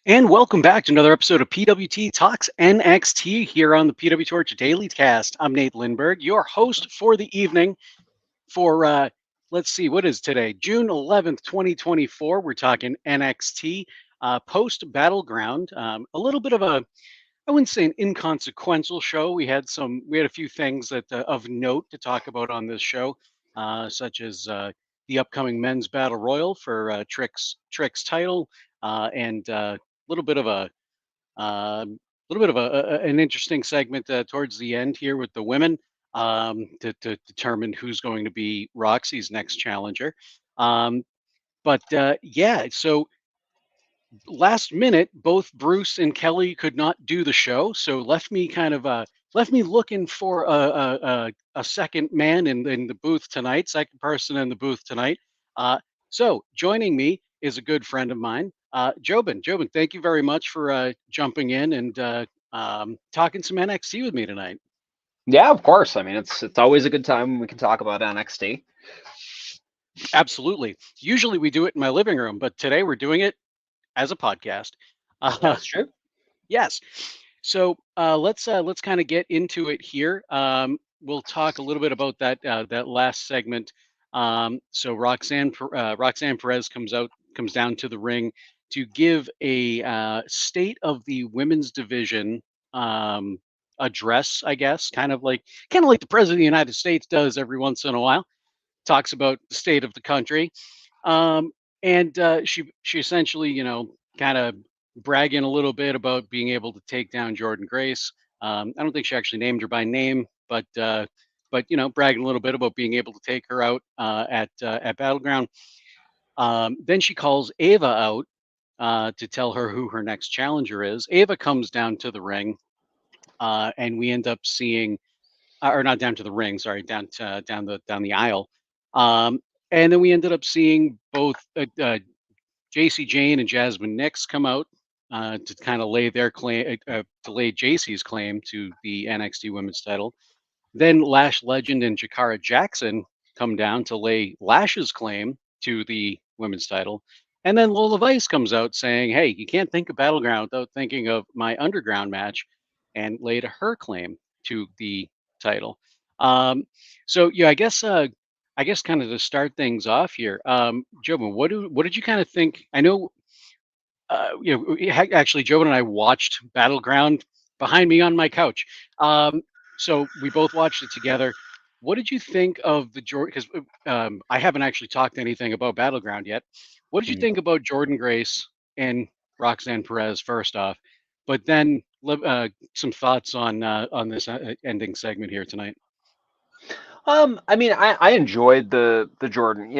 And welcome back to another episode of PWT Talks NXT here on the PW Torch Daily Cast. I'm Nate Lindberg, your host for the evening for, let's see, what is today? June 11th, 2024. We're talking NXT post Battleground. A little bit of a, I wouldn't say an inconsequential show. We had a few things that of note to talk about on this show, such as the upcoming men's battle royal for Trick's title, and little bit of a an interesting segment towards the end here with the women to determine who's going to be Roxy's next challenger. Um, so last minute, both Bruce and Kelly could not do the show, so left me looking for a second man in the booth tonight, second person in the booth tonight. So joining me is a good friend of mine, Jobin. Jobin, thank you very much for jumping in and talking some NXT with me tonight. Yeah, of course. I mean, it's always a good time when we can talk about NXT. Absolutely. Usually we do it in my living room, but today we're doing it as a podcast. That's true. Yes. So let's kind of get into it here. We'll talk a little bit about that last segment. So Roxanne Perez comes down to the ring to give a state of the women's division address, I guess, kind of like the president of the United States does every once in a while. Talks about the state of the country, and she essentially, kind of bragging a little bit about being able to take down Jordan Grace. I don't think she actually named her by name, but bragging a little bit about being able to take her out at Battleground. Then she calls Ava out to tell her who her next challenger is. Ava comes down to the ring, and we end up seeing, or not down to the ring, sorry, down the aisle. Um, and then we ended up seeing both JC Jane and Jasmine Nix come out to kind of lay their claim, to lay JC's claim to the NXT Women's Title. Then Lash Legend and Jakara Jackson come down to lay Lash's claim to the Women's Title. And then Lola Vice comes out saying, "Hey, you can't think of Battleground without thinking of my Underground match," and laid her claim to the title. Um, so yeah, I guess kind of to start things off here, Jobin, what did you kind of think? I know, actually, Jobin and I watched Battleground behind me on my couch, so we both watched it together. What did you think of the Jordan? Because I haven't actually talked anything about Battleground yet. What did you Mhm. think about Jordan Grace and Roxanne Perez first off, but then some thoughts on this ending segment here tonight? I mean, I enjoyed the Jordan.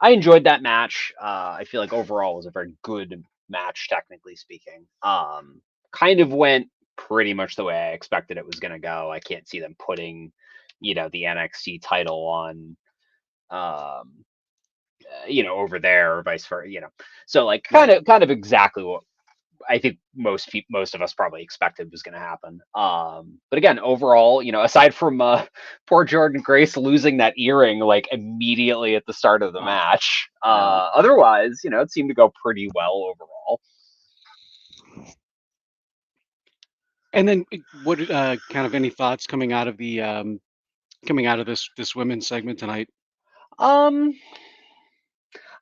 I enjoyed that match. I feel like overall it was a very good match, technically speaking. Kind of went pretty much the way I expected it was going to go. I can't see them putting, the NXT title on, over there or vice versa. So like Right. kind of exactly what I think most of us probably expected was going to happen. But again, overall, aside from poor Jordan Grace losing that earring like immediately at the start of the Oh, match, no. otherwise, it seemed to go pretty well overall. And then what kind of any thoughts coming out of this women's segment tonight? Um,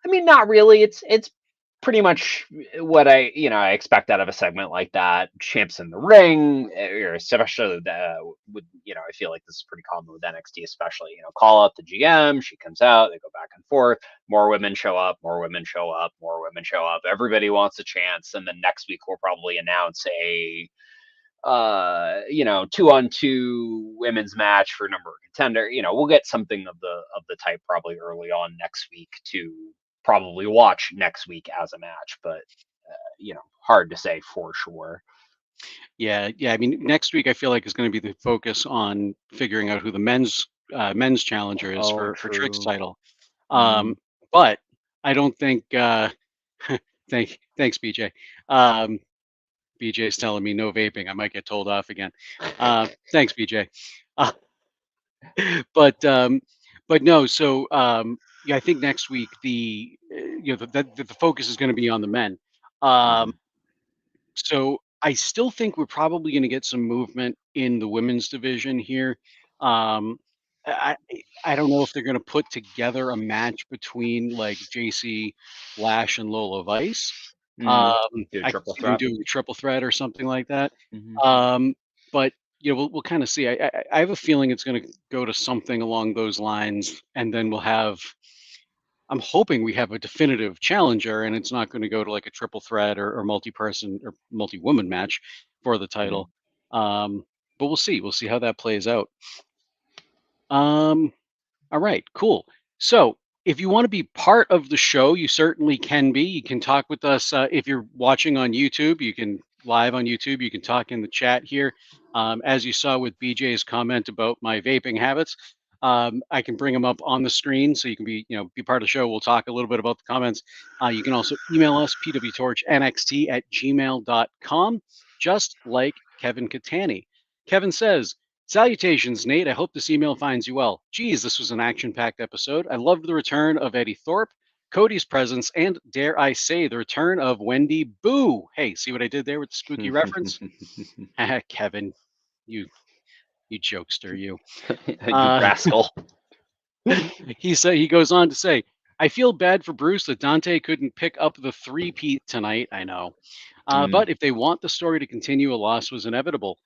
I mean, not really. It's pretty much what I expect out of a segment like that. Champs in the ring, or especially I feel like this is pretty common with NXT, especially. Call out the GM, she comes out, they go back and forth. More women show up, more women show up, more women show up. Everybody wants a chance, and then next week we'll probably announce a 2-on-2 women's match for number one contender. We'll get something of the type probably early on next week to probably watch next week as a match, but hard to say for sure. Yeah, yeah. I mean, next week I feel like is going to be the focus on figuring out who the men's challenger is Oh, for Trick's true. title. Mm. But I don't think. Thanks, BJ. Um, BJ's telling me no vaping. I might get told off again. Thanks, BJ. Uh, but but no. Yeah, I think next week the focus is going to be on the men. So I still think we're probably going to get some movement in the women's division here. Um, I I don't know if they're going to put together a match between like JC, Lash, and Lola Vice. Do a I could triple see them threat. doing a triple threat or something like that. Mhm. But we'll kind of see. I have a feeling it's going to go to something along those lines, and then we'll have. I'm hoping we have a definitive challenger, and it's not going to go to like a triple threat or multi-person or multi-woman match for the Mhm. title. But we'll see. We'll see how that plays out. Um, all right, cool. So, if you want to be part of the show, you certainly can be. You can talk with us. If you're watching on YouTube, you can live on YouTube. You can talk in the chat here. As you saw with BJ's comment about my vaping habits, I can bring them up on the screen so you can be part of the show. We'll talk a little bit about the comments. You can also email us, pwtorchnxt@gmail.com, just like Kevin Catani. Kevin says, "Salutations, Nate. I hope this email finds you well. Geez, this was an action packed episode. I loved the return of Eddy Thorpe, Cody's presence, and dare I say, the return of Wendy Boo. Hey, see what I did there with the spooky reference? Kevin, you you jokester, you. You Uh, rascal. he goes on to say, I feel bad for Bruce that Dante couldn't pick up the three-peat tonight. I know. Mm. But if they want the story to continue, a loss was inevitable.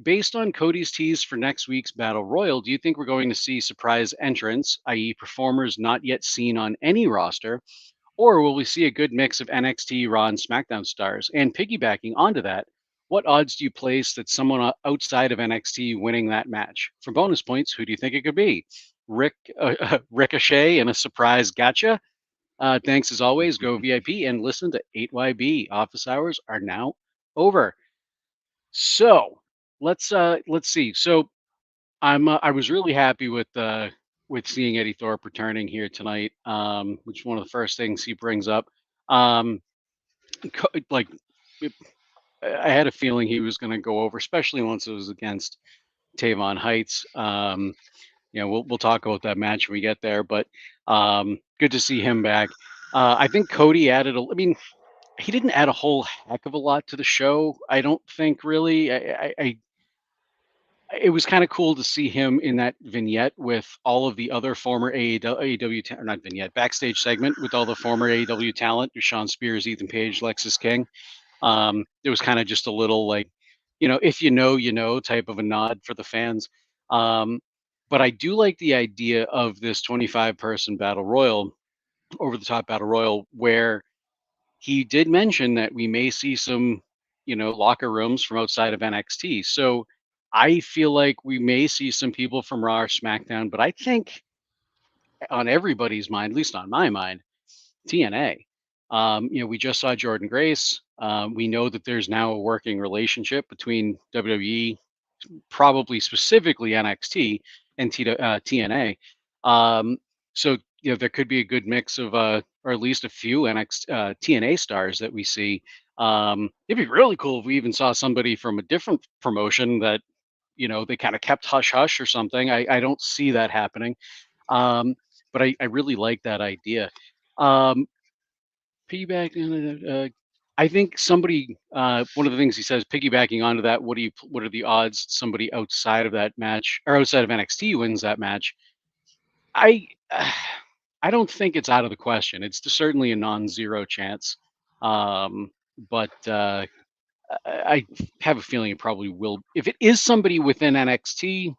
Based on Cody's tease for next week's Battle Royal, do you think we're going to see surprise entrants, i.e., performers not yet seen on any roster, or will we see a good mix of NXT, Raw, and SmackDown stars? And piggybacking onto that, what odds do you place that someone outside of NXT winning that match? For bonus points, who do you think it could be? Ricochet and a surprise gotcha? Thanks as always. Go VIP and listen to 8YB. Office hours are now over. So let's see. So I was really happy with seeing Eddy Thorpe returning here tonight. Which is one of the first things he brings up. Um, like it, I had a feeling he was going to go over, especially once it was against Tavon Heights. We'll talk about that match when we get there, but good to see him back. I think Cody added I mean, he didn't add a whole heck of a lot to the show. I don't think really. It was kind of cool to see him in that vignette with all of the other former AEW or not vignette backstage segment with all the former AEW talent, Shawn Spears, Ethan Page, Lexis King. It was kind of just a little like, if you know type of a nod for the fans. Um, but I do like the idea of this 25-person battle royal, over the top battle royal, where he did mention that we may see some, locker rooms from outside of NXT. So I feel like we may see some people from Raw or SmackDown, but I think on everybody's mind, at least on my mind, TNA. We just saw Jordan Grace. We know that there's now a working relationship between WWE, probably specifically NXT and TNA. So there could be a good mix of, or at least a few TNA stars that we see. It'd be really cool if we even saw somebody from a different promotion that they kind of kept hush hush or something. I don't see that happening, um, but I really like that idea. Um, Piggyback. I think somebody. One of the things he says, piggybacking onto that, what are the odds somebody outside of that match or outside of NXT wins that match? I I don't think it's out of the question. It's certainly a non-zero chance. But I have a feeling it probably will. If it is somebody within NXT,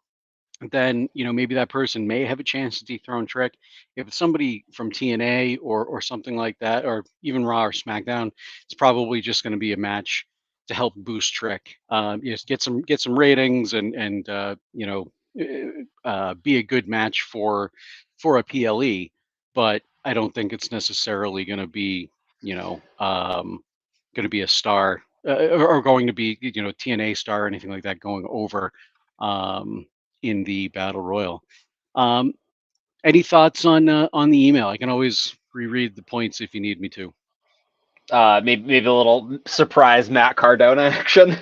then maybe that person may have a chance to dethrone Trick. If it's somebody from TNA or something like that, or even Raw or SmackDown, it's probably just going to be a match to help boost Trick. Just get some ratings and be a good match for a PLE. But I don't think it's necessarily going to be going to be a star or going to be TNA star or anything like that going over. In the battle royal. Um, any thoughts on the email? I can always reread the points if you need me to. Maybe a little surprise Matt Cardona action.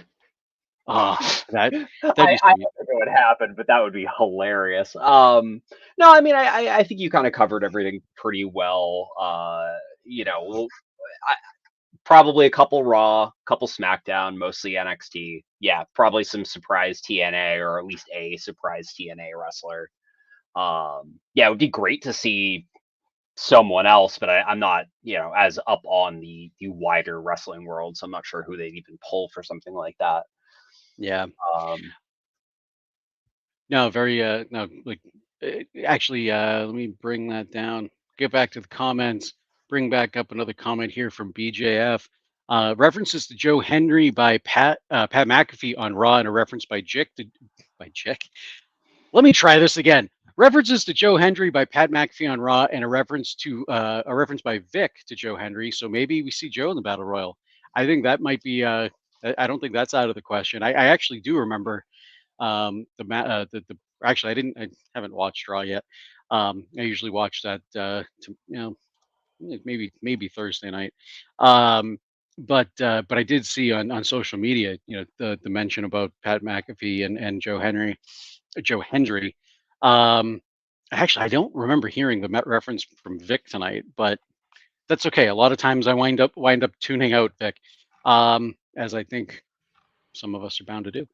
That'd I be don't sweet. think it would happen, but that would be hilarious. No, I mean, I think you kind of covered everything pretty well. probably a couple Raw, couple SmackDown, mostly NXT. Yeah, probably some surprise TNA, or at least a surprise TNA wrestler. Yeah, it would be great to see someone else, but I'm not, as up on the wider wrestling world, so I'm not sure who they'd even pull for something like that. Yeah. Um, No, very no, like actually let me bring that down. Get back to the comments. Bring back up another comment here from BJF. References to Joe Henry by Pat McAfee on Raw, and a reference by Jick. Let me try this again. References to Joe Hendry by Pat McAfee on Raw, and a reference by Vic to Joe Hendry. So maybe we see Joe in the Battle Royal. I think that might be. I don't think that's out of the question. I actually do remember the actually I haven't watched Raw yet. I usually watch that maybe Thursday night. But I did see on social media, the mention about Pat McAfee and Joe Hendry. Actually, I don't remember hearing the reference from Vic tonight, but that's okay. A lot of times I wind up tuning out Vic, as I think some of us are bound to do.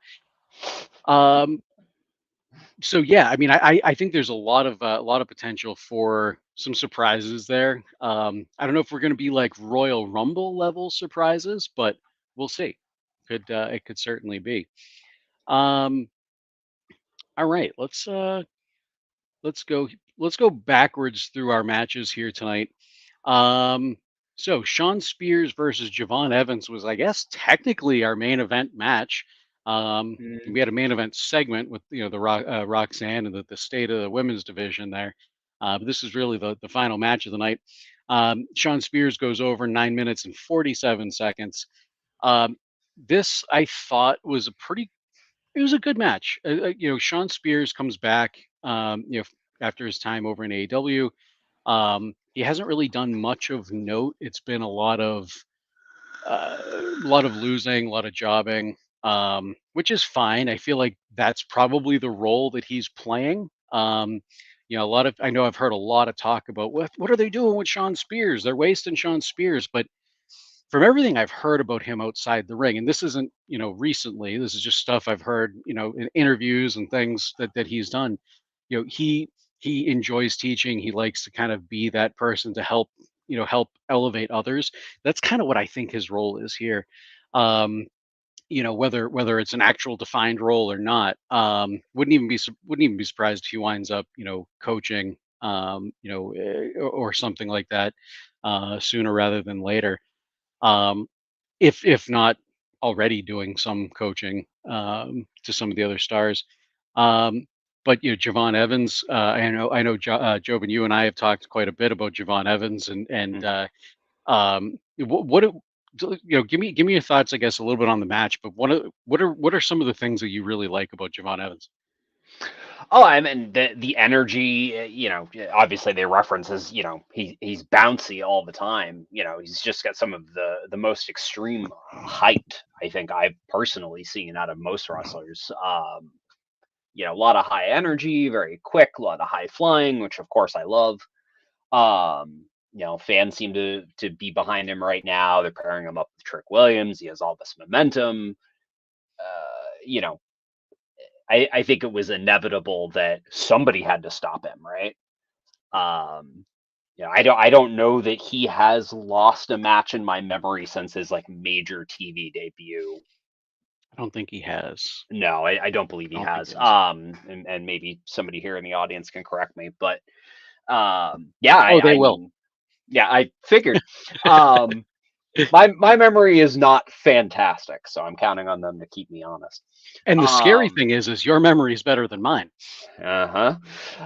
So yeah, I mean, I think there's a lot of potential for some surprises there. I don't know if we're going to be like Royal Rumble level surprises, but we'll see. It could certainly be. Um, all right, let's go backwards through our matches here tonight. Um, so Shawn Spears versus Jevon Evans was, I guess, technically our main event match. We had a main event segment with the Roxanne and the state of the women's division there. But this is really the final match of the night. Shawn Spears goes over 9 minutes and 47 seconds. Um, this I thought was it was a good match. Shawn Spears comes back, after his time over in AEW. He hasn't really done much of note. It's been a lot of losing, a lot of jobbing, which is fine. I feel like that's probably the role that he's playing. A lot of I know I've heard a lot of talk about what are they doing with Shawn Spears? They're wasting Shawn Spears, but from everything I've heard about him outside the ring, and this isn't, recently, this is just stuff I've heard, in interviews and things that he's done. He enjoys teaching. He likes to kind of be that person to help elevate others. That's kind of what I think his role is here. Um, whether it's an actual defined role or not, wouldn't even be surprised if he winds up, coaching, or something like that, sooner rather than later. Um, if not already doing some coaching, to some of the other stars. Um, but Jevon Evans, Jobin, you and I have talked quite a bit about Jevon Evans, and give me your thoughts, I guess, a little bit on the match. But what are some of the things that you really like about Jevon Evans? Oh, I mean the energy, obviously they reference as, he's bouncy all the time. He's just got some of the most extreme height I think I've personally seen out of most wrestlers. A lot of high energy, very quick, a lot of high flying, which of course I love. Fans seem to be behind him right now. They're pairing him up with Trick Williams. He has all this momentum. You know, I think it was inevitable that somebody had to stop him, right? Um, I don't know that he has lost a match in my memory since his like major TV debut. I don't think he has. No, I don't believe he I don't think has. he has. And maybe somebody here in the audience can correct me, but yeah, Oh, they I will. mean, yeah, I figured. Um, my memory is not fantastic, so I'm counting on them to keep me honest. And the scary Um, thing is your memory is better than mine. uh-huh.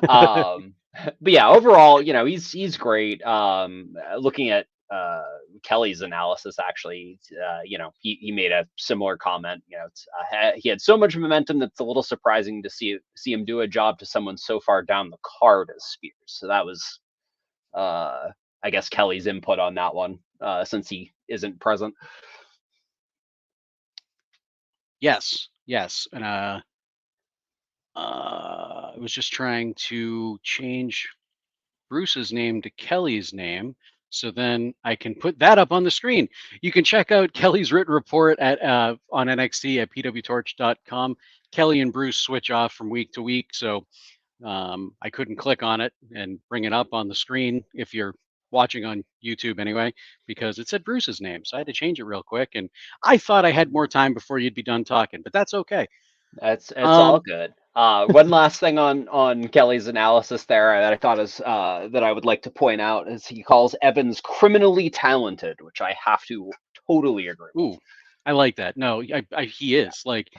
Um, but yeah, overall, he's great. Looking at Kelly's analysis, actually, he made a similar comment. He had so much momentum that's a little surprising to see him do a job to someone so far down the card as Spears. So that was, I guess, Kelly's input on that one, since he isn't present. Yes, and I was just trying to change Bruce's name to Kelly's name. So then I can put that up on the screen. You can check out Kelly's written report at on NXT at pwtorch.com. Kelly and Bruce switch off from week to week, so I couldn't click on it and bring it up on the screen if you're watching on YouTube anyway, because it said Bruce's name. So I had to change it real quick. And I thought I had more time before you'd be done talking, but that's okay. It's all good. One last thing on Kelly's analysis there that I thought is that I would like to point out is he calls Evans criminally talented, which I have to totally agree with. Ooh, I like that. No, he is like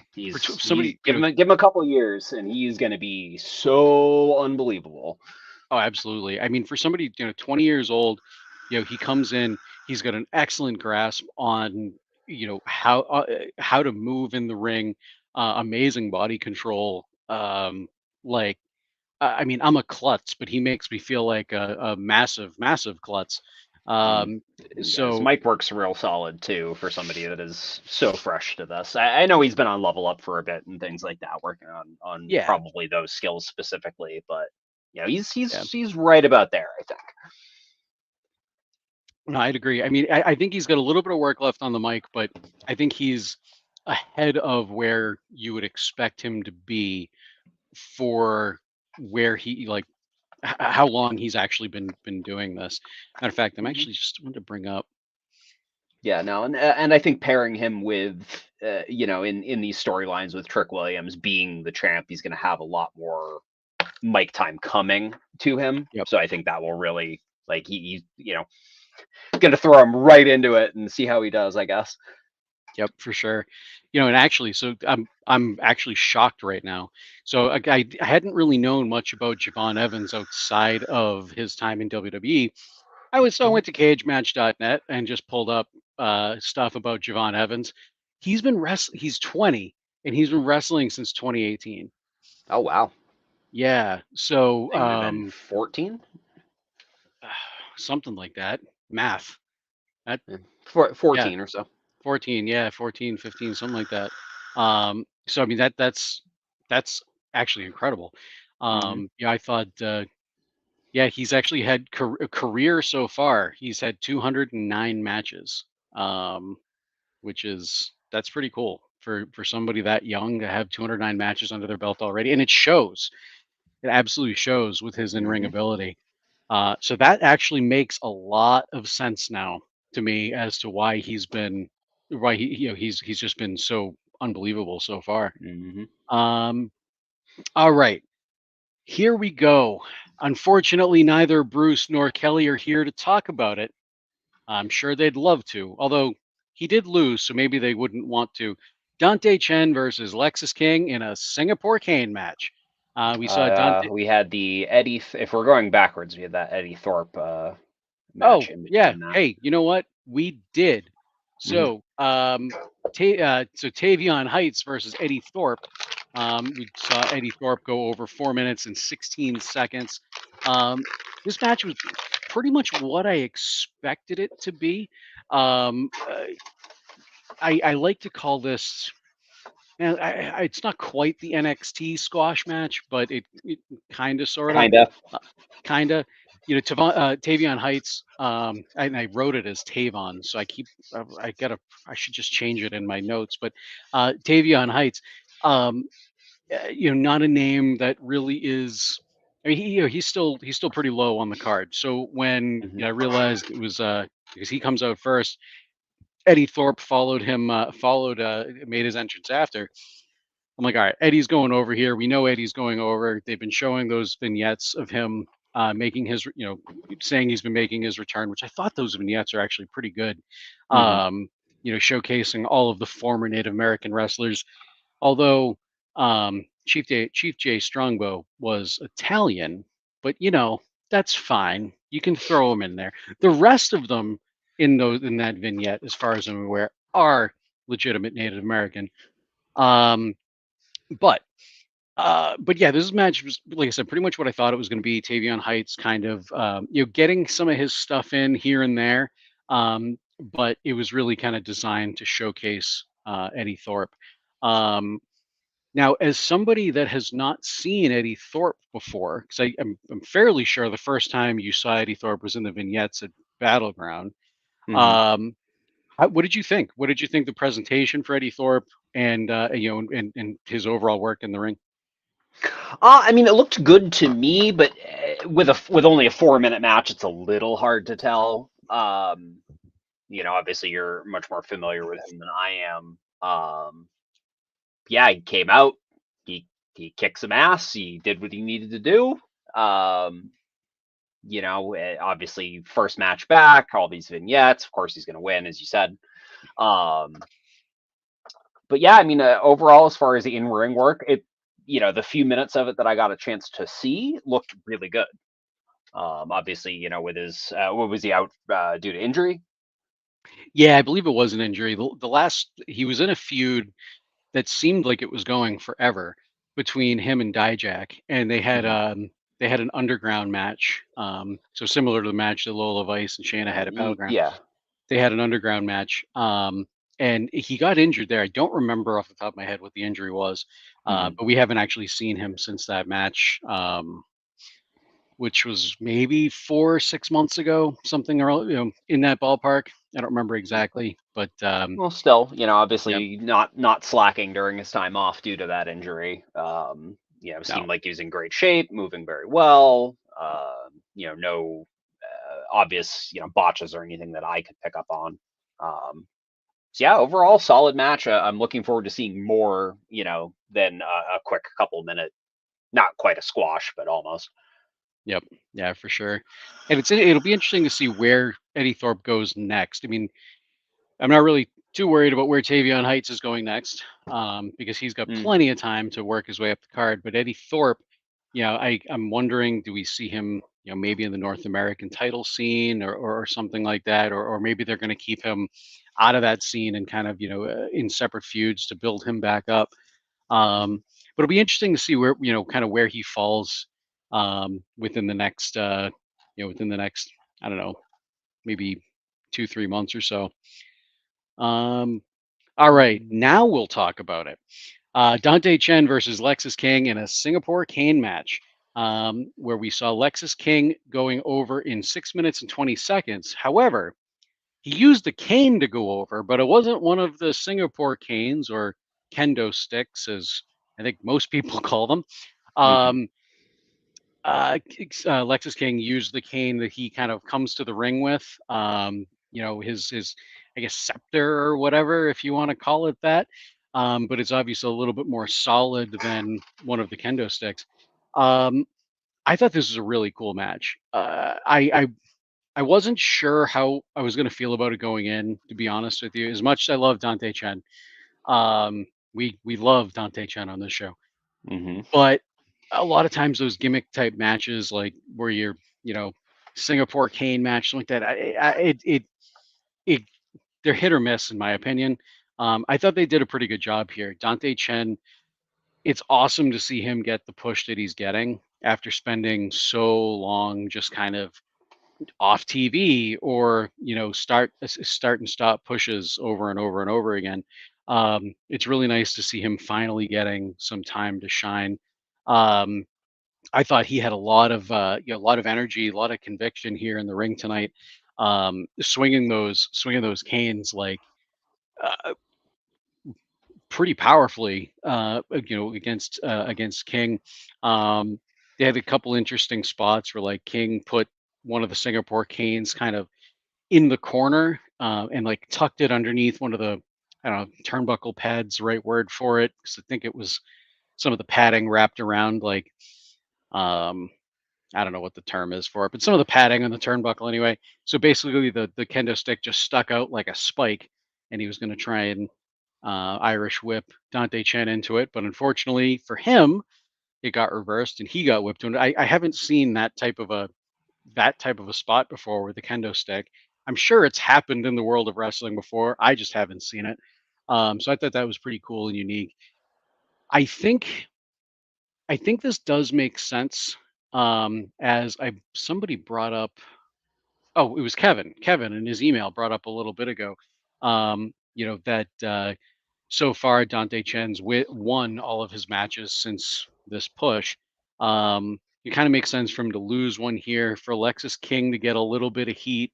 somebody. Give him a couple years and he's going to be so unbelievable. Oh, absolutely. I mean, for somebody 20 years old, he comes in. He's got an excellent grasp on how to move in the ring. Amazing body control. Like I mean, I'm a klutz, but he makes me feel like a massive, massive klutz. His So mic works real solid too for somebody that is so fresh to this. I know he's been on Level Up for a bit and things like that, working on yeah, probably those skills specifically. But he's yeah, he's right about there, I think. no, I'd agree. I mean, I think he's got a little bit of work left on the mic, but I think he's ahead of where you would expect him to be for where he how long he's actually been doing this. Matter of fact, I'm actually just wanted to bring up. Yeah, no, and I think pairing him with in these storylines with Trick Williams being the champ, he's going to have a lot more mic time coming to him. Yep. So I think that will really he's going to throw him right into it and see how he does, I guess. Yep, for sure. And actually, so I'm actually shocked right now. So I hadn't really known much about Jevon Evans outside of his time in WWE. I went to cagematch.net and just pulled up stuff about Jevon Evans. He's been wrestling. He's 20 and he's been wrestling since 2018. Oh wow. Yeah. So He would have been 14? something like that. Math. That 14 or so. 14, yeah, 14, 15, something like that. So I mean that's actually incredible. Yeah, I thought yeah, he's actually had a career so far. He's had 209 matches. Which is that's pretty cool for somebody that young to have 209 matches under their belt already, and it shows. It absolutely shows with his in-ring ability. So that actually makes a lot of sense now to me as to why he's just been so unbelievable so far. All right, here we go. Unfortunately, neither Bruce nor Kelly are here to talk about it. I'm sure they'd love to, although he did lose, so maybe they wouldn't want to. Dante Chen versus Lexus King in a Singapore Cane match. We saw Dante. We had the Eddy. If we're going backwards, we had that Eddy Thorpe match Oh, in yeah. between that. Hey, you know what? We did. So, so Tavion Heights versus Eddy Thorpe. We saw Eddy Thorpe go over 4 minutes and 16 seconds. This match was pretty much what I expected it to be. I like to call this, and it's not quite the NXT squash match, but it kind of, sort of, kind of. Tavion Heights. And I wrote it as Tavon, so I should just change it in my notes. But Tavion Heights, not a name that really is. I mean, he's still pretty low on the card. So when I realized it was because he comes out first, Eddy Thorpe made his entrance after. I'm like, all right, Eddie's going over here. We know Eddie's going over. They've been showing those vignettes of him making his, saying he's been making his return, which I thought those vignettes are actually pretty good. Showcasing all of the former Native American wrestlers. Although Chief J Strongbow was Italian, but that's fine. You can throw him in there. The rest of them in that vignette, as far as I'm aware, are legitimate Native American. But yeah, this match was, like I said, pretty much what I thought it was going to be. Tavion Heights kind of, getting some of his stuff in here and there, but it was really kind of designed to showcase Eddy Thorpe. Now, as somebody that has not seen Eddy Thorpe before, because I'm fairly sure the first time you saw Eddy Thorpe was in the vignettes Battleground. Mhm. What did you think? What did you think the presentation for Eddie Thorpe and and his overall work in the ring? I mean, it looked good to me, but with only a 4 minute match, it's a little hard to tell. Obviously you're much more familiar with him than I am. Yeah, he came out, he kicked some ass, he did what he needed to do. Obviously first match back, all these vignettes. Of course, he's going to win, as you said. Um, but yeah, I mean, overall, as far as the in-ring work, the few minutes of it that I got a chance to see looked really good. Obviously, with his, what was he out due to injury? Yeah, I believe it was an injury. The last he was in a feud that seemed like it was going forever between him and Dijak, and Mhm. they had an underground match. So similar to the match that Lola Vice and Shayna had at Battleground, Yeah. they had an underground match. And he got injured there. I don't remember off the top of my head what the injury was, Mhm. but we haven't actually seen him since that match. Which was maybe 4 or 6 months ago, something around, in that ballpark. I don't remember exactly, but Well, still, yeah, obviously not slacking during his time off due to that injury. no, Seemed like he was in great shape, moving very well. No obvious botches or anything that I could pick up on. So yeah, overall solid match. I'm looking forward to seeing more. Than a quick couple minute, not quite a squash, but almost. yep, yeah, for sure. And it'll be interesting to see where Eddie Thorpe goes next. I mean, I'm not really too worried about where Tavion Heights is going next, because he's got Mm. plenty of time to work his way up the card. But Eddie Thorpe, I'm wondering, do we see him, maybe in the North American title scene or something like that, or maybe they're going to keep him out of that scene and kind of in separate feuds to build him back up. But it'll be interesting to see where kind of where he falls within the next within the next, I don't know, maybe 2 3 months or so. Um, all right, now we'll talk about it. Dante Chen versus Lexis King in a Singapore cane match, where we saw Lexis King going over in 6 minutes and 20 seconds. However, he used the cane to go over, but it wasn't one of the Singapore canes or kendo sticks, as I think most people call them. Hmm. Um, Lexis King used the cane that he kind of comes to the ring with. His I guess scepter or whatever, if you want to call it that. But it's obviously a little bit more solid than one of the kendo sticks. Um, I thought this was a really cool match. I wasn't sure how I was going to feel about it going in, to be honest with you. As much as I love Dante Chen, um, we love Dante Chen on this show, Hmm. but a lot of times those gimmick type matches, like where you're, you know, Singapore cane match, something like that, it they're hit or miss in my opinion. I thought they did a pretty good job here. Dante Chen, it's awesome to see him get the push that he's getting after spending so long just kind of off TV or start and stop pushes over and over and over again. It's really nice to see him finally getting some time to shine. Um, I thought he had a lot of a lot of energy, a lot of conviction here in the ring tonight, swinging those canes like uh, pretty powerfully, against King. Um, they had a couple interesting spots where like King put one of the Singapore canes kind of in the corner, and like tucked it underneath one of the, I don't know, turnbuckle pads, right word for it, because I think it was some of the padding wrapped around like, um, I don't know what the term is for it, but some of the padding on the turnbuckle anyway. So basically, the kendo stick just stuck out like a spike, and he was going to try and Irish whip Dante Chen into it, but unfortunately for him, it got reversed and he got whipped into it. I haven't seen that type of a spot before with the kendo stick. I'm sure it's happened in the world of wrestling before. I just haven't seen it. So I thought that was pretty cool and unique. I think I think this does make sense. As I somebody brought up, oh, it was Kevin. Kevin in his email brought up a little bit ago. That so far Dante Chen's won all of his matches since this push. It kind of makes sense for him to lose one here, for Alexis King to get a little bit of heat.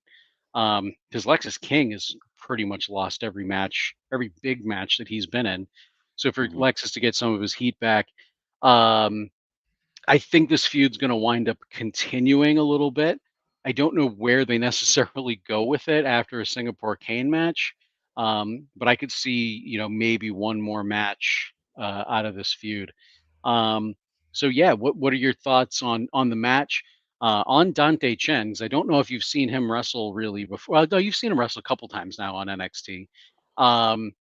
Because Lexus King has pretty much lost every match, every big match that he's been in. So for Mhm. Lexus to get some of his heat back, um, I think this feud's going to wind up continuing a little bit. I don't know where they necessarily go with it after a Singapore Cane match, but I could see, maybe one more match out of this feud. Um, so yeah, what are your thoughts on the match on Dante Chen? 'Cause I don't know if you've seen him wrestle really before. Well, no, you've seen him wrestle a couple times now on NXT. Um,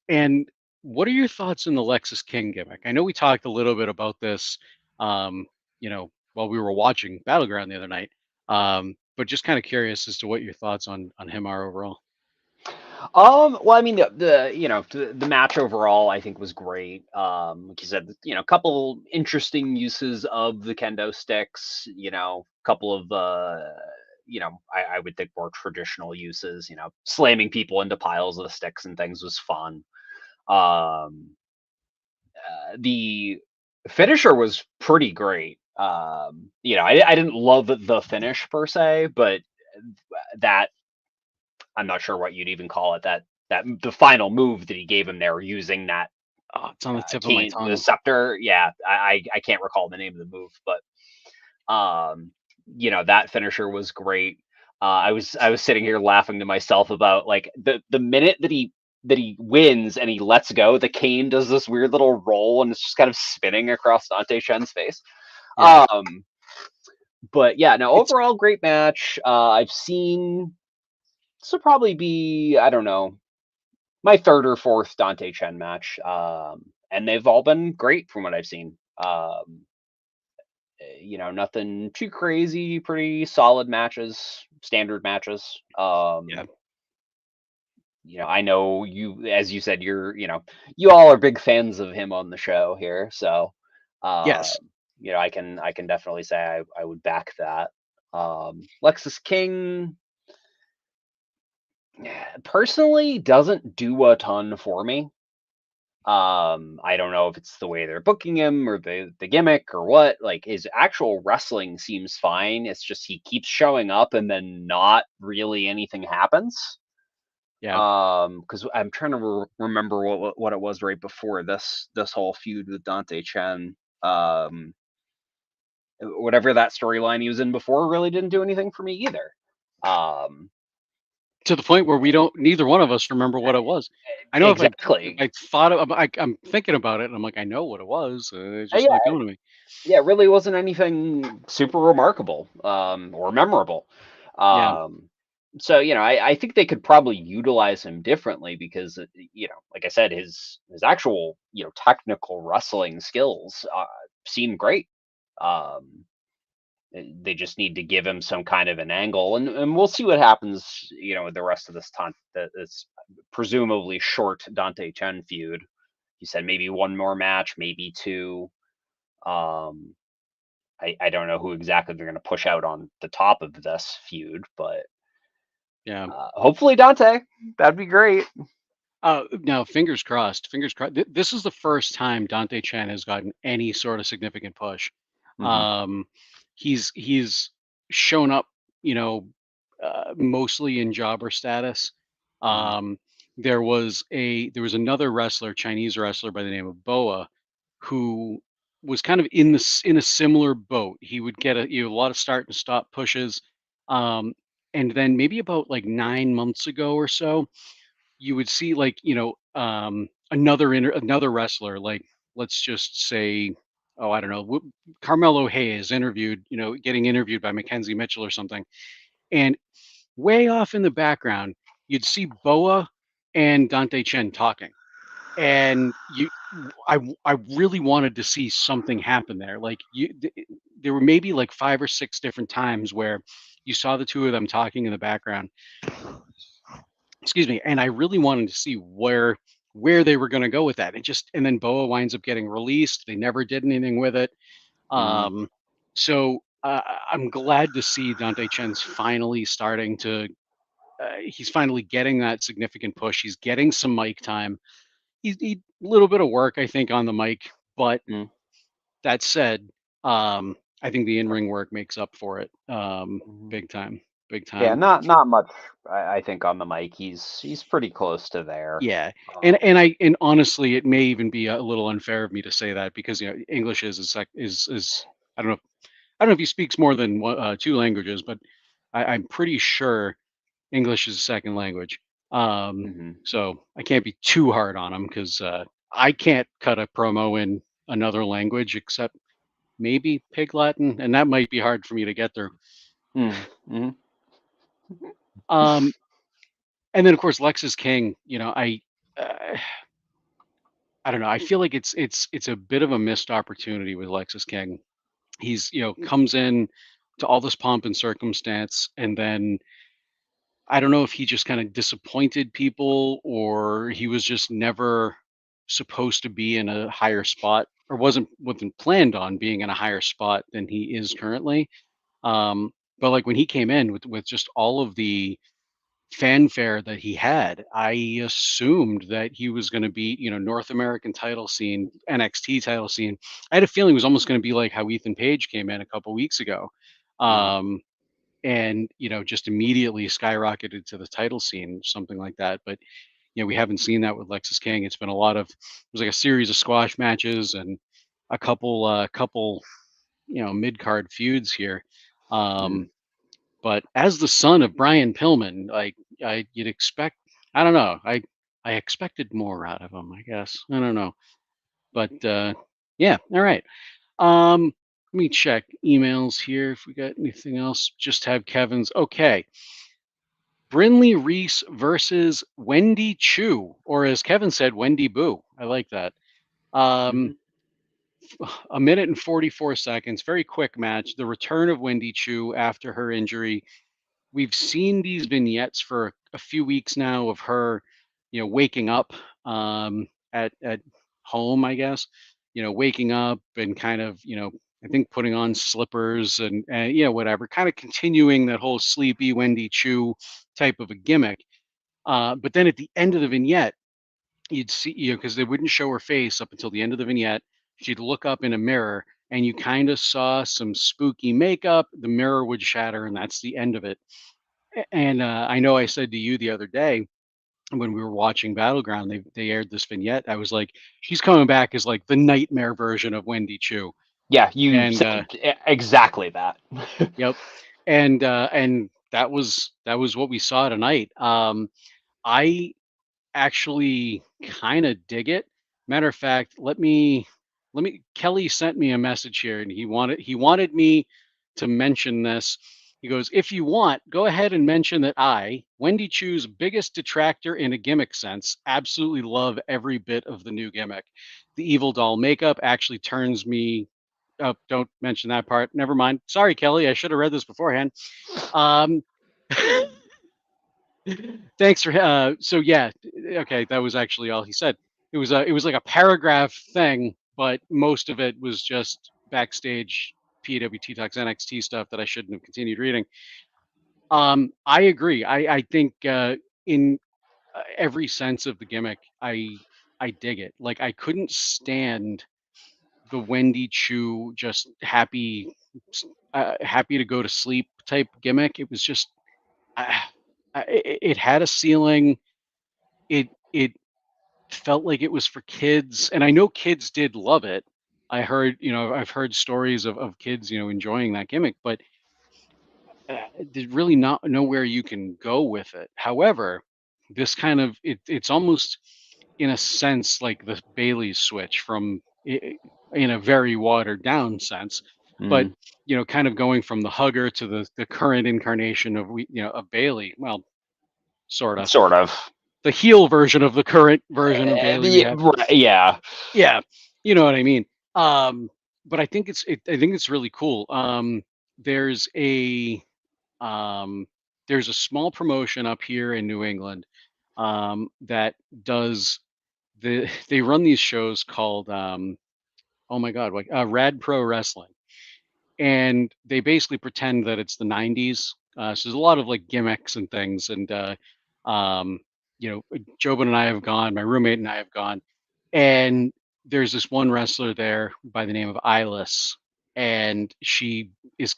and what are your thoughts on the Lexus King gimmick? I know we talked a little bit about this, while we were watching Battleground the other night. But just kind of curious as to what your thoughts on him are overall. Well, I mean, the match overall, I think was great. Like you said, a couple interesting uses of the kendo sticks. Couple of I would think more traditional uses. Slamming people into piles of sticks and things was fun. Um, the finisher was pretty great. I didn't love the finish per se, but that I'm not sure what you'd even call it. That the final move that he gave him there, using that Oh, it's on the tip of my cane, the tongue. scepter. Yeah, I can't recall the name of the move, but that finisher was great. I was sitting here laughing to myself about like the minute that he wins and he lets go, the cane does this weird little roll and it's just kind of spinning across Dante Chen's face. Yeah, Um, but yeah, no, it's overall great match. I've seen this will probably be, I don't know, my third or fourth Dante Chen match, and they've all been great from what I've seen. Nothing too crazy, pretty solid matches, standard matches. yeah, I know you, as you said, you all are big fans of him on the show here, so uh, yes, I can definitely say I would back that. Lexus King personally doesn't do a ton for me. I don't know if it's the way they're booking him or the gimmick or what. Like his actual wrestling seems fine. It's just he keeps showing up and then not really anything happens. yeah. Because I'm trying to remember what it was right before this whole feud with Dante Chen. Whatever that storyline he was in before really didn't do anything for me either. Um, To the point where we don't, neither one of us remember what it was. I know if exactly. I thought of, I'm thinking about it, and I'm like, I know what it was. It's just Yeah, not coming to me. yeah, it really wasn't anything super remarkable or memorable. Yeah, Um, so I think they could probably utilize him differently because like I said, his actual technical wrestling skills seem great. Um, they just need to give him some kind of an angle, and we'll see what happens. With the rest of this time, this presumably short Dante Chen feud. You said maybe one more match, maybe two. Um, I don't know who exactly they're going to push out on the top of this feud, but yeah. hopefully Dante. That'd be great. Now, fingers crossed. Fingers crossed. This is the first time Dante Chen has gotten any sort of significant push. Hmm. Um, he's shown up, mostly in jobber status. Hmm. Um, there was another wrestler, Chinese wrestler by the name of Boa, who was kind of in a similar boat. He would get a lot of start and stop pushes, um, and then maybe about like 9 months ago or so you would see like another wrestler like let's just say I don't know Carmelo Hayes interviewed getting interviewed by Mackenzie Mitchell or something, and way off in the background you'd see Boa and Dante Chen talking, and I really wanted to see something happen there. Like there were maybe like 5 or 6 different times where you saw the two of them talking in the background, excuse me, and I really wanted to see where they were going to go with that. And then Boa winds up getting released. They never did anything with it. Hmm. Um, so I'm glad to see Dante Chen's finally starting to. He's finally getting that significant push. He's getting some mic time. He little bit of work, I think, on the mic. But that said, I think the in ring work makes up for it Hmm. big time. big Yeah, time. not much. I think on the mic, he's pretty close to there. Yeah, Um, and honestly, it may even be a little unfair of me to say that because English is I don't know. I don't know if he speaks more than two languages, but I'm pretty sure English is a second language. mhm. So I can't be too hard on him because I can't cut a promo in another language except maybe Pig Latin, and that might be hard for me to get through. Mm, mhm. Um, and then of course Lexus King. Uh, I don't know. I feel like it's a bit of a missed opportunity with Lexus King. He's comes in to all this pomp and circumstance, and then I don't know if he just kind of disappointed people or he was just never supposed to be in a higher spot or wasn't planned on being in a higher spot than he is currently. But like when he came in with just all of the fanfare that he had, I assumed that he was going to be, North American title scene, NXT title scene. I had a feeling it was almost going to be like how Ethan Page came in a couple weeks ago. Mhm. Um, and just immediately skyrocketed to the title scene, something like that. But we haven't seen that with Lexus King. It's been it was like a series of squash matches and a couple mid card feuds here. Mm. Um, but as the son of Brian Pillman, like you'd expect, I don't know, I expected more out of him. I guess I don't know, but yeah, all right. Let me check emails here if we got anything else. Just have Kevin's. Okay. Brinley Reese versus Wendy Choo, or as Kevin said, Wendy Boo. I like that. Um, Mhm. a minute and 44 seconds. Very quick match. The return of Wendy Choo after her injury. We've seen these vignettes for a few weeks now of her, waking up at home, I guess, waking up and kind of, I think putting on slippers and whatever, kind of continuing that whole sleepy Wendy Choo type of a gimmick. But then at the end of the vignette, you'd see, because they wouldn't show her face up until the end of the vignette. She'd look up in a mirror and you kind of saw some spooky makeup. The mirror would shatter, and that's the end of it. And I know I said to you the other day when we were watching Battleground, they aired this vignette. I was like, she's coming back as like the nightmare version of Wendy Choo. Yeah, you And said exactly that. yep, and that was what we saw tonight. I actually kind of dig it. Matter of fact, let me Kelly sent me a message here and he wanted me to mention this. He goes, "If you want, go ahead and mention that I, Wendy Choo's biggest detractor in a gimmick sense, absolutely love every bit of the new gimmick. The evil doll makeup actually turns me up. Don't mention that part. Never mind. Sorry, Kelly. I should have read this beforehand. Um Thanks for so yeah, okay, that was actually all he said. It was like a paragraph thing, but most of it was just backstage PWT Talks NXT stuff that I shouldn't have continued reading. I agree. I think in every sense of the gimmick, I dig it. Like I couldn't stand the Wendy Choo just happy to go to sleep type gimmick. It was just uh, it had a ceiling. It felt like it was for kids, and I know kids did love it. I've heard stories of kids, enjoying that gimmick, but there's really not nowhere you can go with it. However, this kind of it's almost in a sense like the Bailey's switch in a very watered down sense, but Mm, kind of going from the hugger to the current incarnation of Bailey. Well, sort of sort of. the heel version of the current version of Bailey we Yeah, have. right, yeah. Yeah, you know what I mean. But I think I think it's really cool. There's a um, there's a small promotion up here in New England that does they run these shows called oh my god, like Rad Pro Wrestling, and they basically pretend that it's the 90s. So there's a lot of like gimmicks and things, and um, Jobin and I have gone, my roommate and I have gone, and there's this one wrestler there by the name of Eyeless, and she is.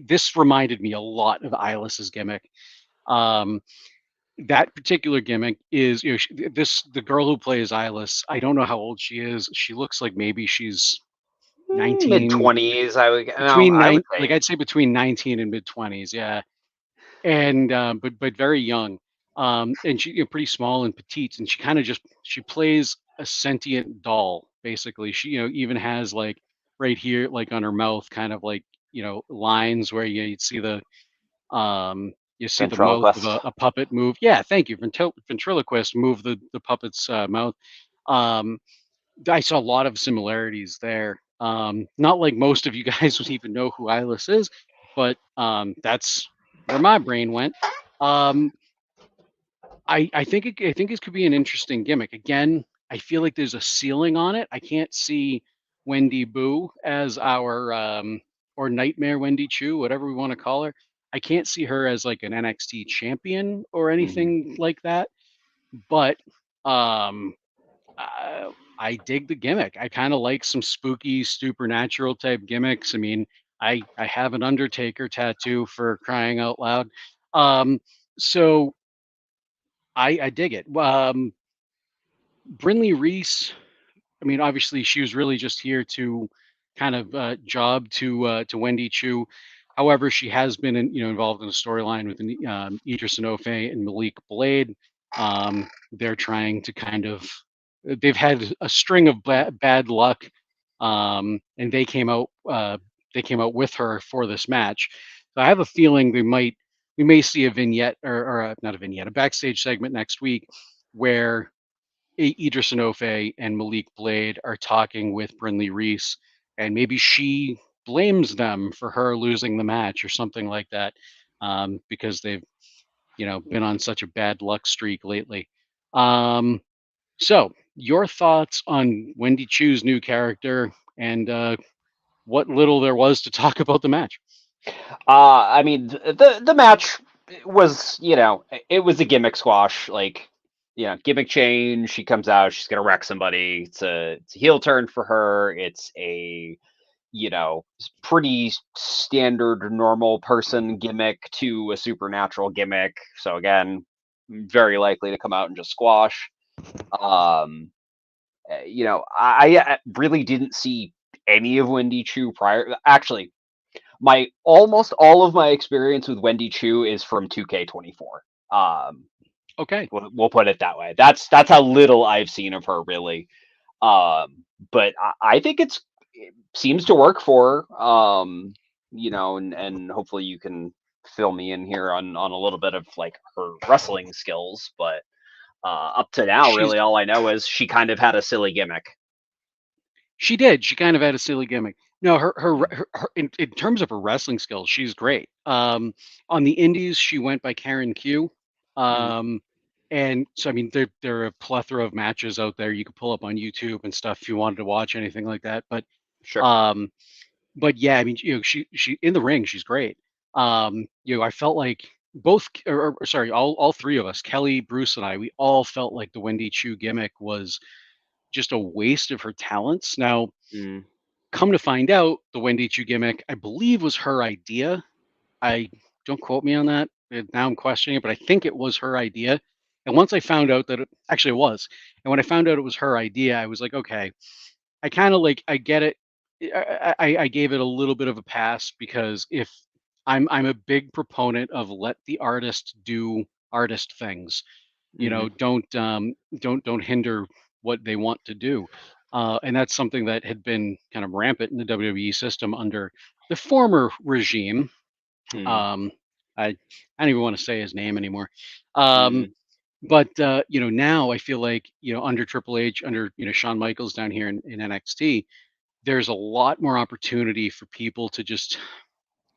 This reminded me a lot of Ilas's gimmick. Um, that particular gimmick is, the girl who plays Ilas. I don't know how old she is. She looks like maybe she's Mid 19, 20s, I would. No, between I would nine, like say. I'd say between 19 and mid 20s. Yeah, and but very young. And she, pretty small and petite, and she plays a sentient doll basically. She, even has like right here, like on her mouth, kind of like, lines where you'd see the mouth of Ventriloquist. a puppet move. Yeah, thank you. Ventriloquist move the puppet's mouth. Um, I saw a lot of similarities there. Not like most of you guys would even know who Ilis is, but that's where my brain went. Um, I think it could be an interesting gimmick. Again, I feel like there's a ceiling on it. I can't see Wendy Boo as our or Nightmare Wendy Choo, whatever we want to call her. I can't see her as like an NXT champion or Mhm. anything like that. But um, I dig the gimmick. I kind of like some spooky supernatural type gimmicks. I mean, I have an Undertaker tattoo, for crying out loud. Um, so I dig it. Brinley Reese, I mean, obviously, she was really just here to kind of job to Wendy Choo. However, she has been involved in a storyline with Idris Enofe and Malik Blade. They're trying to kind of they've had a string of bad luck, and they came out with her for this match. So I have a feeling we may see a vignette, or not a vignette, a backstage segment next week where Idris Enofe and Malik Blade are talking with Brinley Reese, and maybe she blames them for her losing the match or something like that, because they've been on such a bad luck streak lately. Um, so, your thoughts on Wendy Choo's new character, and what little there was to talk about the match? I mean, the match was, it was a gimmick squash. Like, gimmick change. She comes out. She's gonna wreck somebody. It's a heel turn for her. It's a pretty standard normal person gimmick to a supernatural gimmick. So again, very likely to come out and just squash. Um, I really didn't see any of Wendy Choo prior. Actually, my almost all of my experience with Wendy Choo is from 2K24. Okay. We'll put it that way. That's how little I've seen of her, really. But I think it seems to work for her. And hopefully you can fill me in here on a little bit of like her wrestling skills. But up to now, She's really, all I know is she kind of had a silly gimmick. She did. She kind of had a silly gimmick. No, her in terms of her wrestling skills, she's great. On the indies, she went by Karen Q. Mhm. Um, and so I mean, there are a plethora of matches out there you could pull up on YouTube and stuff if you wanted to watch anything like that. Sure. Um, but yeah, I mean, she in the ring, she's great. I felt like sorry, all three of us, Kelly, Bruce, and I, we all felt like the Wendy Choo gimmick was just a waste of her talents. Now, Mm. come to find out, the Wendy Chu gimmick, I believe, was her idea. I Don't quote me on that. Now I'm questioning it, but I think it was her idea. And once I found out that actually it was, and when I found out it was her idea, I was like, okay, I kind of I get it. I gave it a little bit of a pass because if I'm a big proponent of let the artist do artist things. Hmm. Don't hinder what they want to do. And that's something that had been kind of rampant in the WWE system under the former regime. Hmm. Um, I don't even want to say his name anymore. Um, Hmm. but now I feel like under Triple H, under Shawn Michaels down here in NXT, there's a lot more opportunity for people to just,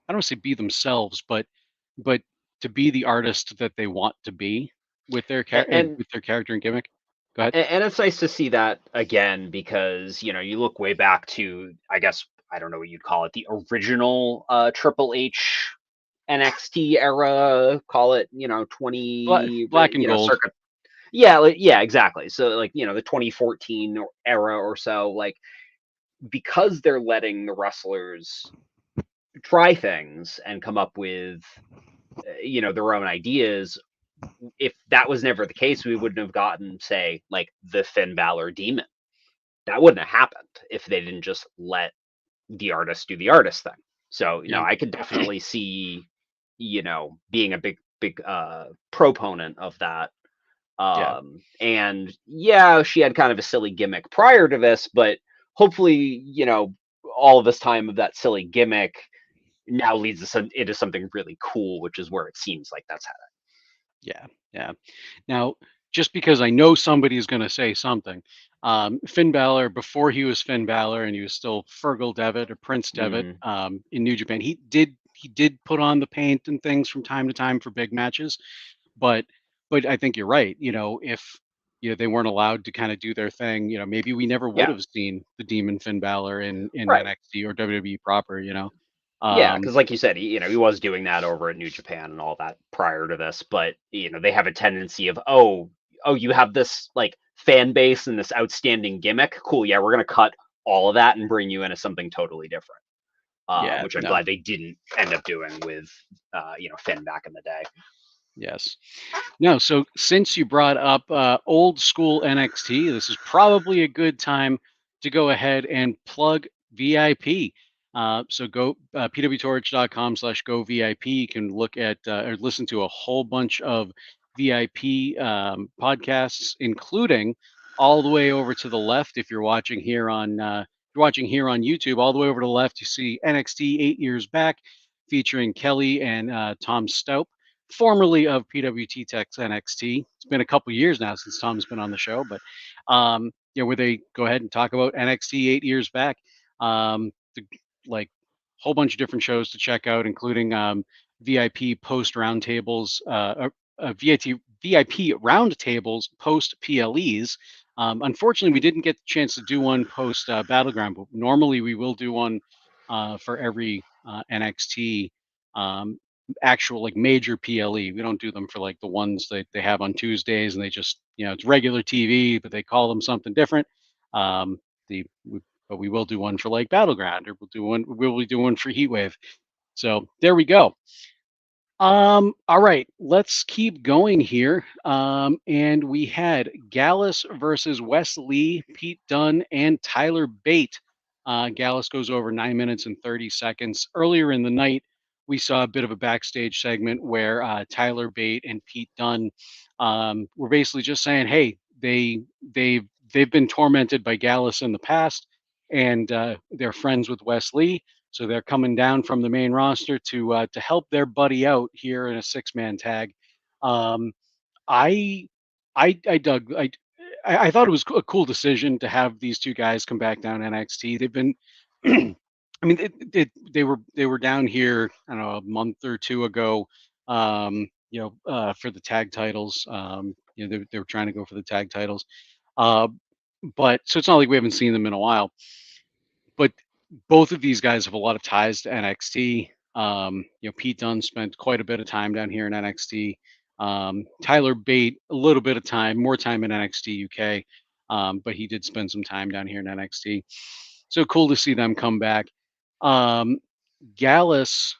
I don't want to say be themselves, but to be the artist that they want to be with And with their character and gimmick. Go ahead. and it's nice to see that again because you look way back to, I guess, I don't know what you'd call it, the original Triple H NXT era, call it 20, Black and gold. circa. Yeah, yeah, exactly. So like the 2014 era or so, like because they're letting the wrestlers try things and come up with their own ideas. If that was never the case, we wouldn't have gotten, say, like the Finn Balor Demon. That wouldn't have happened if they didn't just let the artist do the artist thing. So, Yeah. I could definitely see, being a big proponent of that. Yeah. And yeah, she had kind of a silly gimmick prior to this, but hopefully, all of this time of that silly gimmick now leads us into something really cool, which is where it seems like that's headed. Yeah. Yeah. Now, just because I know somebody is going to say something, Finn Balor, before he was Finn Balor and he was still Fergal Devitt or Prince Devitt Mm, in New Japan, he did put on the paint and things from time to time for big matches, but I think you're right. If they weren't allowed to kind of do their thing, maybe we never would yeah, have seen the Demon Finn Balor in right. NXT or WWE proper. Yeah, Um, because like you said, he was doing that over at New Japan and all that prior to this, but they have a tendency of, you have this like fan base and this outstanding gimmick. Cool, yeah, we're gonna cut all of that and bring you into something totally different. yeah, Which I'm no. glad they didn't end up doing with Finn back in the day. Yes. No, so since you brought up old school NXT, this is probably a good time to go ahead and plug VIP. So go pwtorch.com/go VIP. You can look at or listen to a whole bunch of VIP podcasts, including all the way over to the left. If you're watching here on YouTube, all the way over to the left, you see NXT 8 Years Back, featuring Kelly and Tom Staup, formerly of PWT Talks NXT. It's been a couple years now since Tom's been on the show, but where they go ahead and talk about NXT 8 years back. Like whole bunch of different shows to check out, including VIP post roundtables, VIP roundtables post PLEs. Unfortunately, we didn't get the chance to do one post Battleground, but normally we will do one for every NXT actual like major PLE. We don't do them for like the ones that they have on Tuesdays and they just, it's regular TV, but they call them something different. Um, the but we will do one for like Battleground, or we'll be doing one for Heatwave. So there we go. All right, let's keep going here. And we had Gallus versus Wes Lee, Pete Dunne, and Tyler Bate. Gallus goes over 9 minutes and 30 seconds. Earlier in the night, we saw a bit of a backstage segment where Tyler Bate and Pete Dunne were basically just saying, "Hey, they've been tormented by Gallus in the past, and they're friends with Wes Lee. So they're coming down from the main roster to help their buddy out here in a 6-man tag." Um, I I dug I thought it was a cool decision to have these two guys come back down NXT. They've been I mean they were down here, I don't know, a month or two ago, for the tag titles. They were trying to go for the tag titles. Uh, but so it's not like we haven't seen them in a while, but both of these guys have a lot of ties to NXT. Pete Dunne spent quite a bit of time down here in NXT. Tyler Bate, a little bit of time, more time in NXT UK, but he did spend some time down here in NXT. So cool to see them come back. Um, Gallus,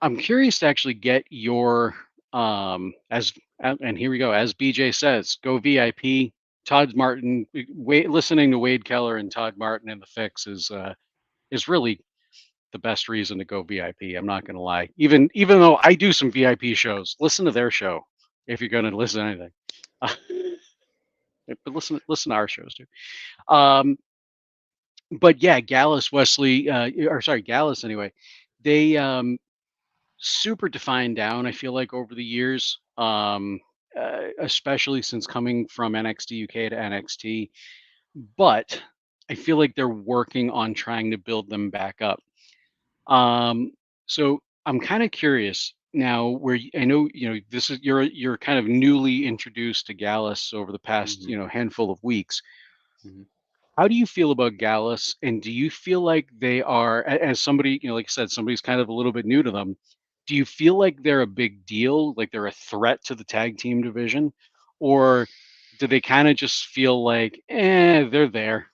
I'm curious to actually get your and here we go. As BJ says, go VIP. Todd Martin, listening to Wade Keller and Todd Martin in the Fix is really the best reason to go VIP. I'm not going to lie. Even though I do some VIP shows, listen to their show if you're going to listen to anything. But listen to our shows too. Um, but yeah, Gallus Wesley, or sorry, Gallus anyway. They super defined down. I feel like over the years, especially since coming from NXT UK to NXT. But I feel like they're working on trying to build them back up. So I'm kind of curious now, I know this is you're kind of newly introduced to Gallus over the past Mm-hmm. handful of weeks. Mm-hmm. How do you feel about Gallus, and do you feel like they are, as somebody, like I said, somebody's kind of a little bit new to them? Do you feel like they're a big deal, like they're a threat to the tag team division, or do they kind of just feel like, they're there?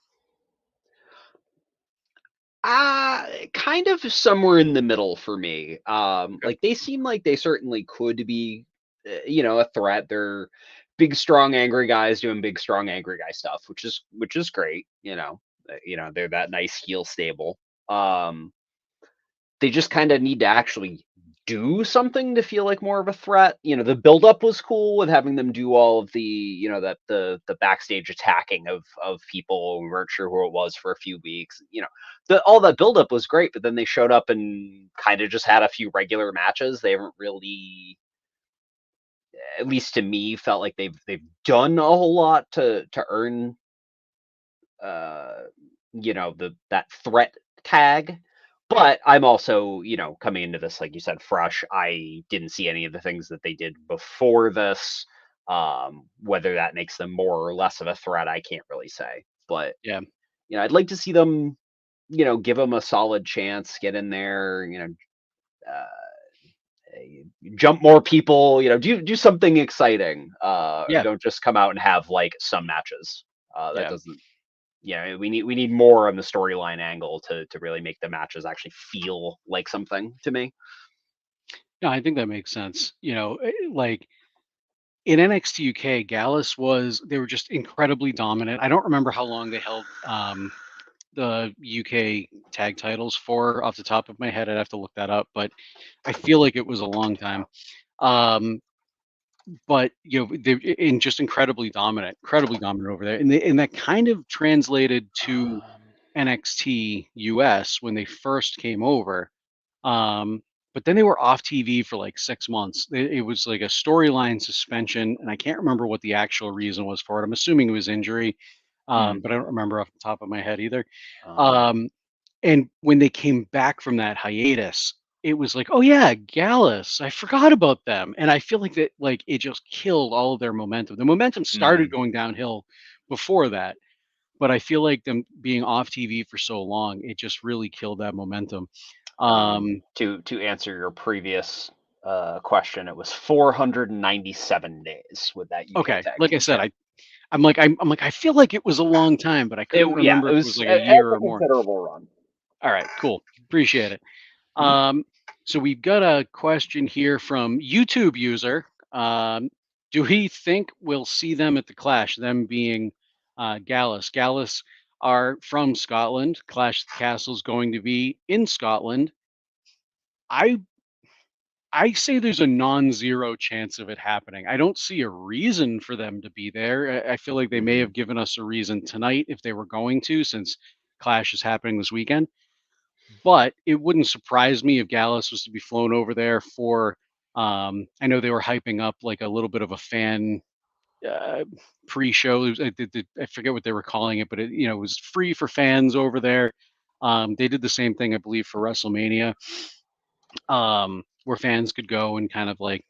Kind of somewhere in the middle for me. Okay. Like they seem like they certainly could be, a threat. They're big, strong, angry guys doing big, strong, angry guy stuff, which is great. They're that nice heel stable. Um, they just kind of need to actually do something to feel like more of a threat. The buildup was cool with having them do all of the, that the backstage attacking of people. We weren't sure who it was for a few weeks. All that buildup was great, but then they showed up and kind of just had a few regular matches. They haven't really, at least to me, felt like they've done a whole lot to earn uh that threat tag. But I'm also, coming into this, like you said, fresh. I didn't see any of the things that they did before this. Whether that makes them more or less of a threat, I can't really say. But Yeah. I'd like to see them, give them a solid chance, get in there, jump more people, do something exciting. Yeah. Don't just come out and have like some matches. That Yeah. doesn't. We need more on the storyline angle to really make the matches actually feel like something to me. No, I think that makes sense. Like in NXT UK, they were just incredibly dominant. I don't remember how long they held the UK tag titles for off the top of my head. I'd have to look that up, but I feel like it was a long time. Um, but they're just incredibly dominant over there, and that kind of translated to NXT US when they first came over. Um, but then they were off TV for like 6 months. It was like a storyline suspension, and I can't remember what the actual reason was for it. I'm assuming it was injury, Mm. but I don't remember off the top of my head either. Um, Um, and when they came back from that hiatus, it was like, oh yeah, Gallus. I forgot about them, and I feel like that it just killed all of their momentum. The momentum started mm. going downhill before that, but I feel like them being off TV for so long, it just really killed that momentum. To answer your previous question, it was 497 days with that UK Okay, Tag like I Team said, Champ. I'm like I feel like it was a long time, but I couldn't Yeah, remember it if it was was like a it year was or a more. considerable run. All right, cool. Appreciate it. Mhm. Um, so we've got a question here from YouTube user. Do we think we'll see them at the Clash? Them being Gallus. Gallus are from Scotland. Clash of the Castle's going to be in Scotland. I I say there's a non-zero chance of it happening. I don't see a reason for them to be there. I feel like they may Mhm. have given us a reason tonight if they were going to, since Clash is happening this weekend. But it wouldn't surprise me if Gallus was to be flown over there for. I know they were hyping up like a little bit of a fan uh, pre-show. I forget what they were calling it, but it was free for fans over there. They did the same thing, I believe, for WrestleMania, where fans could go and kind of like,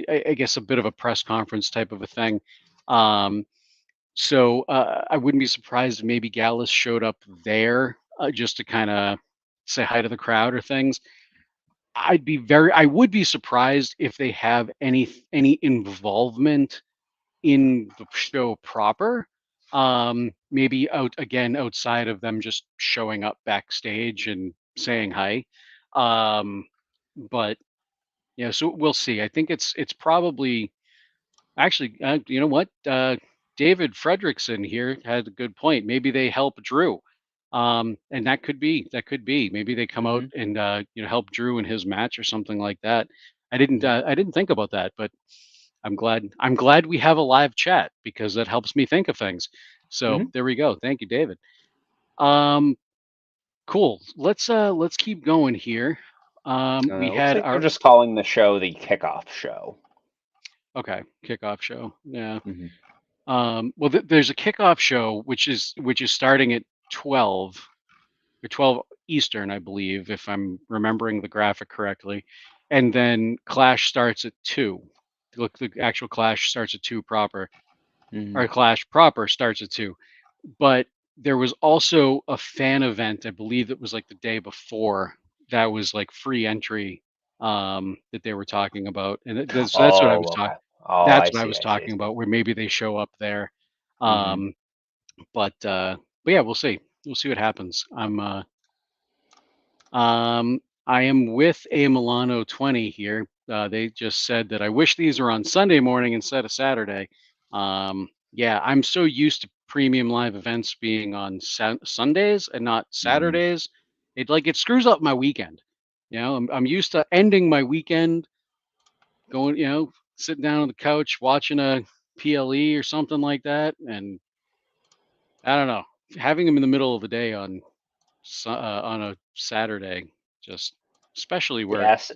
I guess, a bit of a press conference type of a thing. Um, so I wouldn't be surprised if maybe Gallus showed up there just to kind of say hi to the crowd or things. I would be surprised if they have any involvement in the show proper. Maybe outside of them just showing up backstage and saying hi. Um, but yeah, so we'll see. I think it's probably actually, you know what? David Fredrickson here had a good point. Maybe they help Drew, and that could be. Maybe they come out Mhm. and help Drew in his match or something like that. Mhm. I didn't think about that, but I'm glad we have a live chat because that helps me think of things. So Mhm. there we go. Thank you, David. Um, cool. Let's keep going here. We Looks had like they're our just calling the show the kickoff show. okay kickoff show. Yeah. Mhm. Well, there's a kickoff show which is starting at 12 Eastern, I believe, if I'm remembering the graphic correctly, and then Clash starts at 2. Look, the actual Clash starts at 2 proper, Mhm. or Clash proper starts at 2. But there was also a fan event, I believe it was like the day before, that was like free entry, that they were talking about, and that's what I was Oh, talking. okay. Oh, That's I what I see. was I see. I talking see. about, where maybe they show up there. Mhm. Um, but yeah, we'll see. We'll see what happens. I am with a Milano 20 here. They just said that I wish these were on Sunday morning instead of Saturday. Yeah, I'm so used to premium live events being on Sundays and not Mhm. Saturdays. It screws up my weekend. I'm used to ending my weekend going, sitting down on the couch watching a PLE or something like that, and I don't know, having them in the middle of the day on a Saturday, just especially where Yes.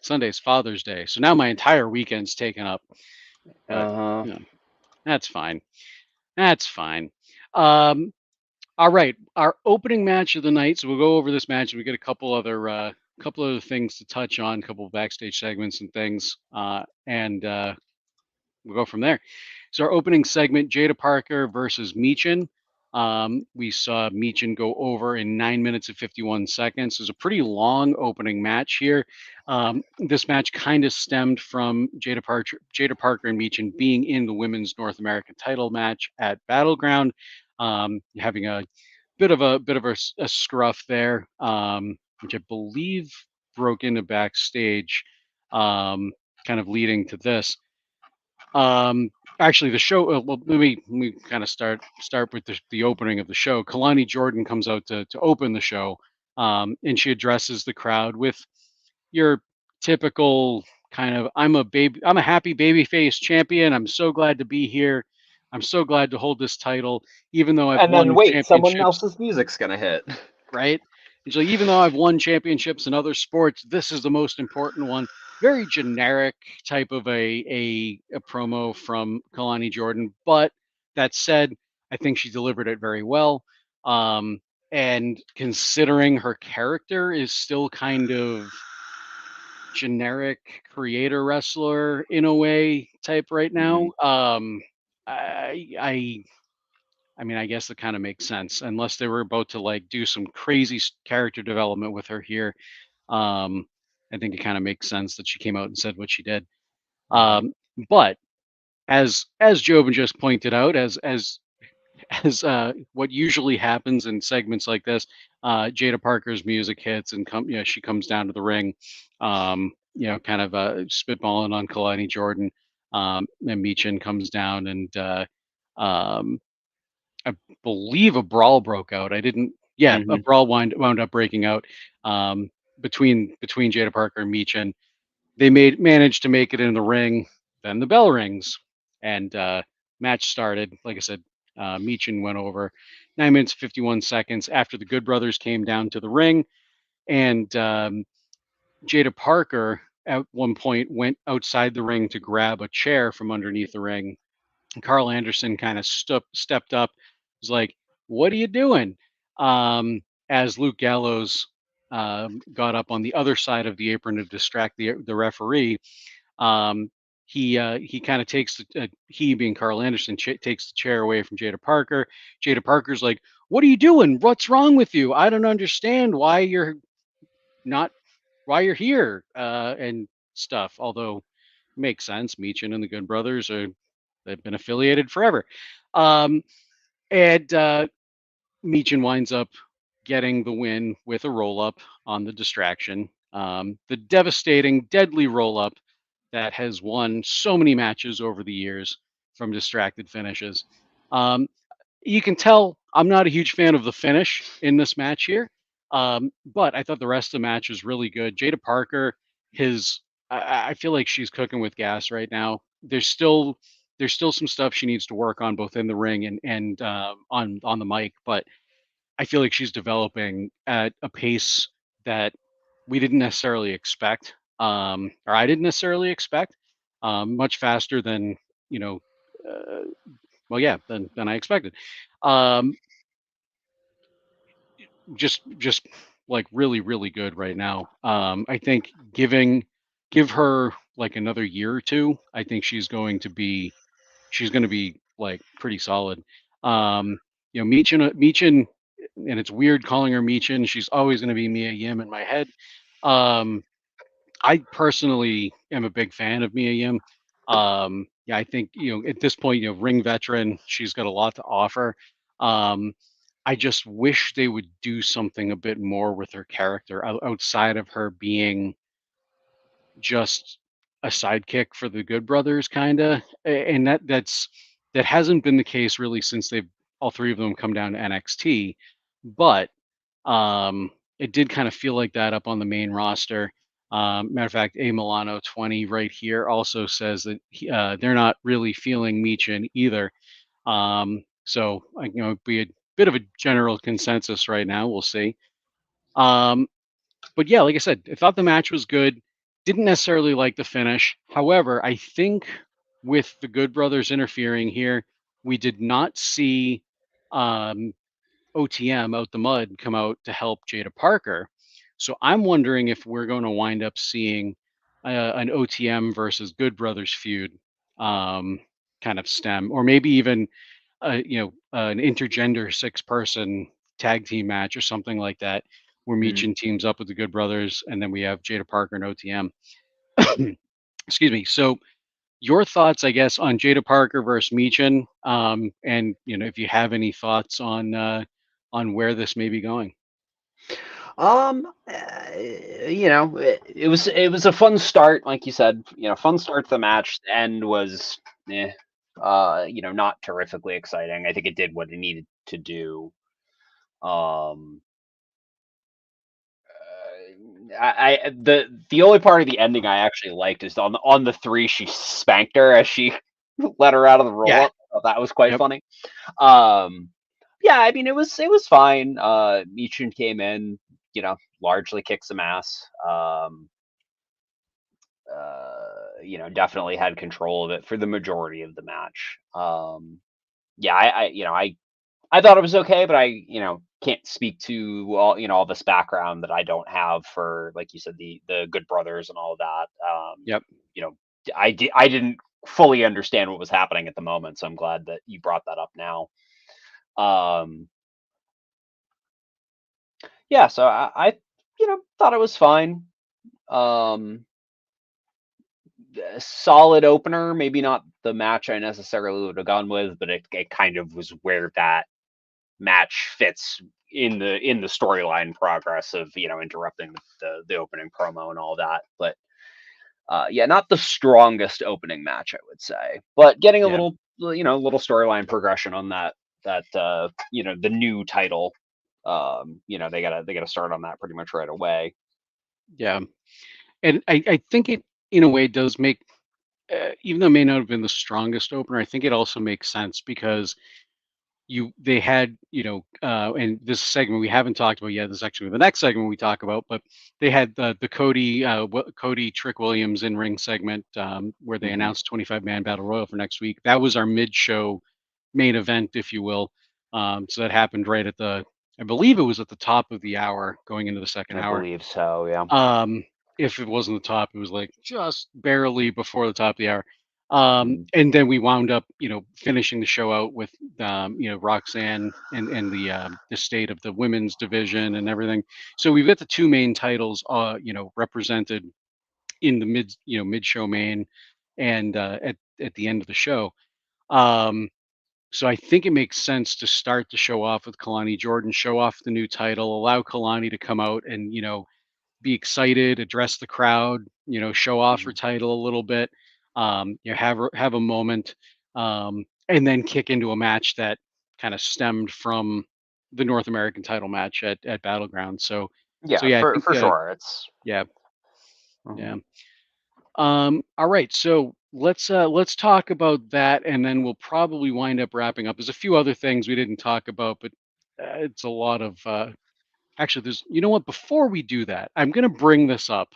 Sunday's Father's Day. So now my entire weekend's taken up, but Uh-huh. you know, that's fine. That's fine. Um, all right, our opening match of the night. So we'll go over this match. We get a couple other things to touch on, a couple of backstage segments and things, and we'll go from there. So our opening segment, Jada Parker versus Meechin. We saw Meechin go over in 9 minutes and 51 seconds. It was a pretty long opening match here. This match kind of stemmed from Jada Parker and Meechin being in the women's North American title match at Battleground, having a bit of a scruff there, which I believe broke into backstage, kind of leading to this. Um, Actually, the show. Well, let me kind of start with the opening of the show. Kalani Jordan comes out to open the show, and she addresses the crowd with your typical kind of I'm a happy babyface champion. I'm so glad to be here. I'm so glad to hold this title, even though I've And then won wait, someone championships, else's music's gonna hit. right? And so even though I've won championships in other sports, this is the most important one. Very generic type of a promo from Kalani Jordan. But that said, I think she delivered it very well. Um, and considering her character is still kind of generic creator wrestler in a way type right Mhm. now, I I mean, I guess it kind of makes sense unless they were about to like do some crazy character development with her here. Um, I think it kind of makes sense that she came out and said what she did. Mhm. But as Jobin just pointed out, as as what usually happens in segments like this, Jada Parker's music hits and she comes down to the ring, kind of spitballing on Kalani Jordan. And Meechin comes down and um, I believe a brawl broke out. I didn't. Yeah, a Mhm. brawl wound up breaking out um, between Jada Parker and Meechin. They managed to make it in the ring. Then the bell rings, and match started. Like I said, Meechin went over 9 minutes 51 seconds after the Good Brothers came down to the ring, and Jada Parker at one point went outside the ring to grab a chair from underneath the ring. Carl Anderson kind of stepped up, was like, "What are you doing?" As Luke Gallows got up on the other side of the apron to distract the referee, um, he kind of takes he being Carl Anderson takes the chair away from Jada Parker. Jada Parker's like, "What are you doing? What's wrong with you? I don't understand not why you're here," and stuff. Although makes sense. Meechin and the Good Brothers they've been affiliated forever. Um, and Meechin winds up getting the win with a roll up on the distraction. The devastating, deadly roll up that has won so many matches over the years from distracted finishes. Um, you can tell I'm not a huge fan of the finish in this match here, but I thought the rest of the match was really good. Jada Parker, his I feel like she's cooking with gas right now. There's still some stuff she needs to work on both in the ring and on the mic, but I feel like she's developing at a pace that we didn't necessarily expect, or I didn't necessarily expect, much faster than you know. Uh, well, yeah, than I expected. Um, just like really good right now. I think give her like another year or two. I think she's going to be like pretty solid. Meechin, and it's weird calling her Meechin. She's always going to be Mia Yim in my head. Um, I personally am a big fan of Mia Yim. Yeah, I think at this point, ring veteran, she's got a lot to offer. Um, I just wish they would do something a bit more with her character outside of her being just a sidekick for the Good Brothers, kinda. And that hasn't been the case really since they've all three of them come down to NXT. But it did kind of feel like that up on the main roster. Matter of fact, A Milano 20 right here also says that they're not really feeling Michin either. So be a bit of a general consensus right now. We'll see. Um, but yeah, like I said, I thought the match was good. Didn't necessarily like the finish. However, I think with the Good Brothers interfering here, we did not see um, OTM out the mud come out to help Jada Parker. So I'm wondering if we're going to wind up seeing an OTM versus Good Brothers feud kind of stem, or maybe even an intergender 6-person tag team match or something like that, where Mhm. Meechin teams up with the Good Brothers, and then we have Jada Parker and OTM. Excuse me. So your thoughts, I guess, on Jada Parker versus Meechin, and if you have any thoughts on where this may be going. It was a fun start, like you said. Fun start to the match. The end was, not terrifically exciting. I think it did what it needed to do. Um, the only part of the ending I actually liked is on the three she spanked her as she let her out of the roll Yeah. up. That was quite Yep. funny. Yeah, I mean it was fine. Michin came in, largely kicked some ass. Definitely had control of it for the majority of the match. Yeah, I thought it was okay, but I can't speak to all this background that I don't have for, like you said, the Good Brothers and all of that. Yep. You know, I didn't fully understand what was happening at the moment, so I'm glad that you brought that up now. Yeah, so I thought it was fine. Um, a solid opener, maybe not the match I necessarily would have gone with, but it kind of was where that match fits in the storyline progress of interrupting the opening promo and all that. But yeah, not the strongest opening match, I would say, but getting a Yeah. little storyline progression on that the new title. They gotta start on that pretty much right away. Yeah. And I think it, in a way, does make, even though it may not have been the strongest opener, I think it also makes sense because they had, and this segment we haven't talked about yet. This is actually the next segment we talk about, but they had the Cody Trick Williams in ring segment, where they Hmm. announced 25-man battle royal for next week. That was our mid-show main event, if you will. So that happened right at I believe it was at the top of the hour going into the second I hour. believe so. Yeah. If it wasn't the top, it was like just barely before the top of the hour. Mhm. And then we wound up, finishing the show out with, Roxanne and the state of the women's division and everything. So we've got the two main titles, represented in the mid show main, and at the end of the show. Um, so I think it makes sense to start the show off with Kalani Jordan, show off the new title, allow Kalani to come out and be excited, address the crowd, show off her Mhm. title a little bit, have a moment, and then kick into a match that kind of stemmed from the North American title match at Battleground. So Yeah, yeah, I for think for sure. It's. yeah, Mhm. yeah. All right, so let's talk about that, and then we'll probably wind up wrapping up. There's a few other things we didn't talk about, but it's a lot of actually. There's you know what? Before we do that, I'm going to bring this up.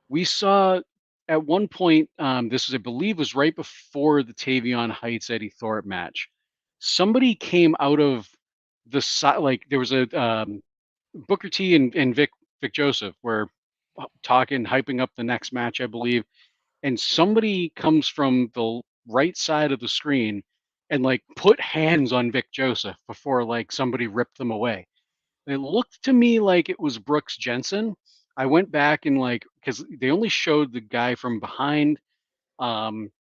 We saw at one point, this was, I believe, was right before the Tavion Heights Eddie Thorpe match. Somebody came out of the side, like there was a Booker T and Vic Joseph were talking, hyping up the next match, I believe, and somebody comes from the right side of the screen and like put hands on Vic Joseph before like somebody ripped them away. It looked to me like it was Brooks Jensen. I went back and like because they only showed the guy from behind. Um,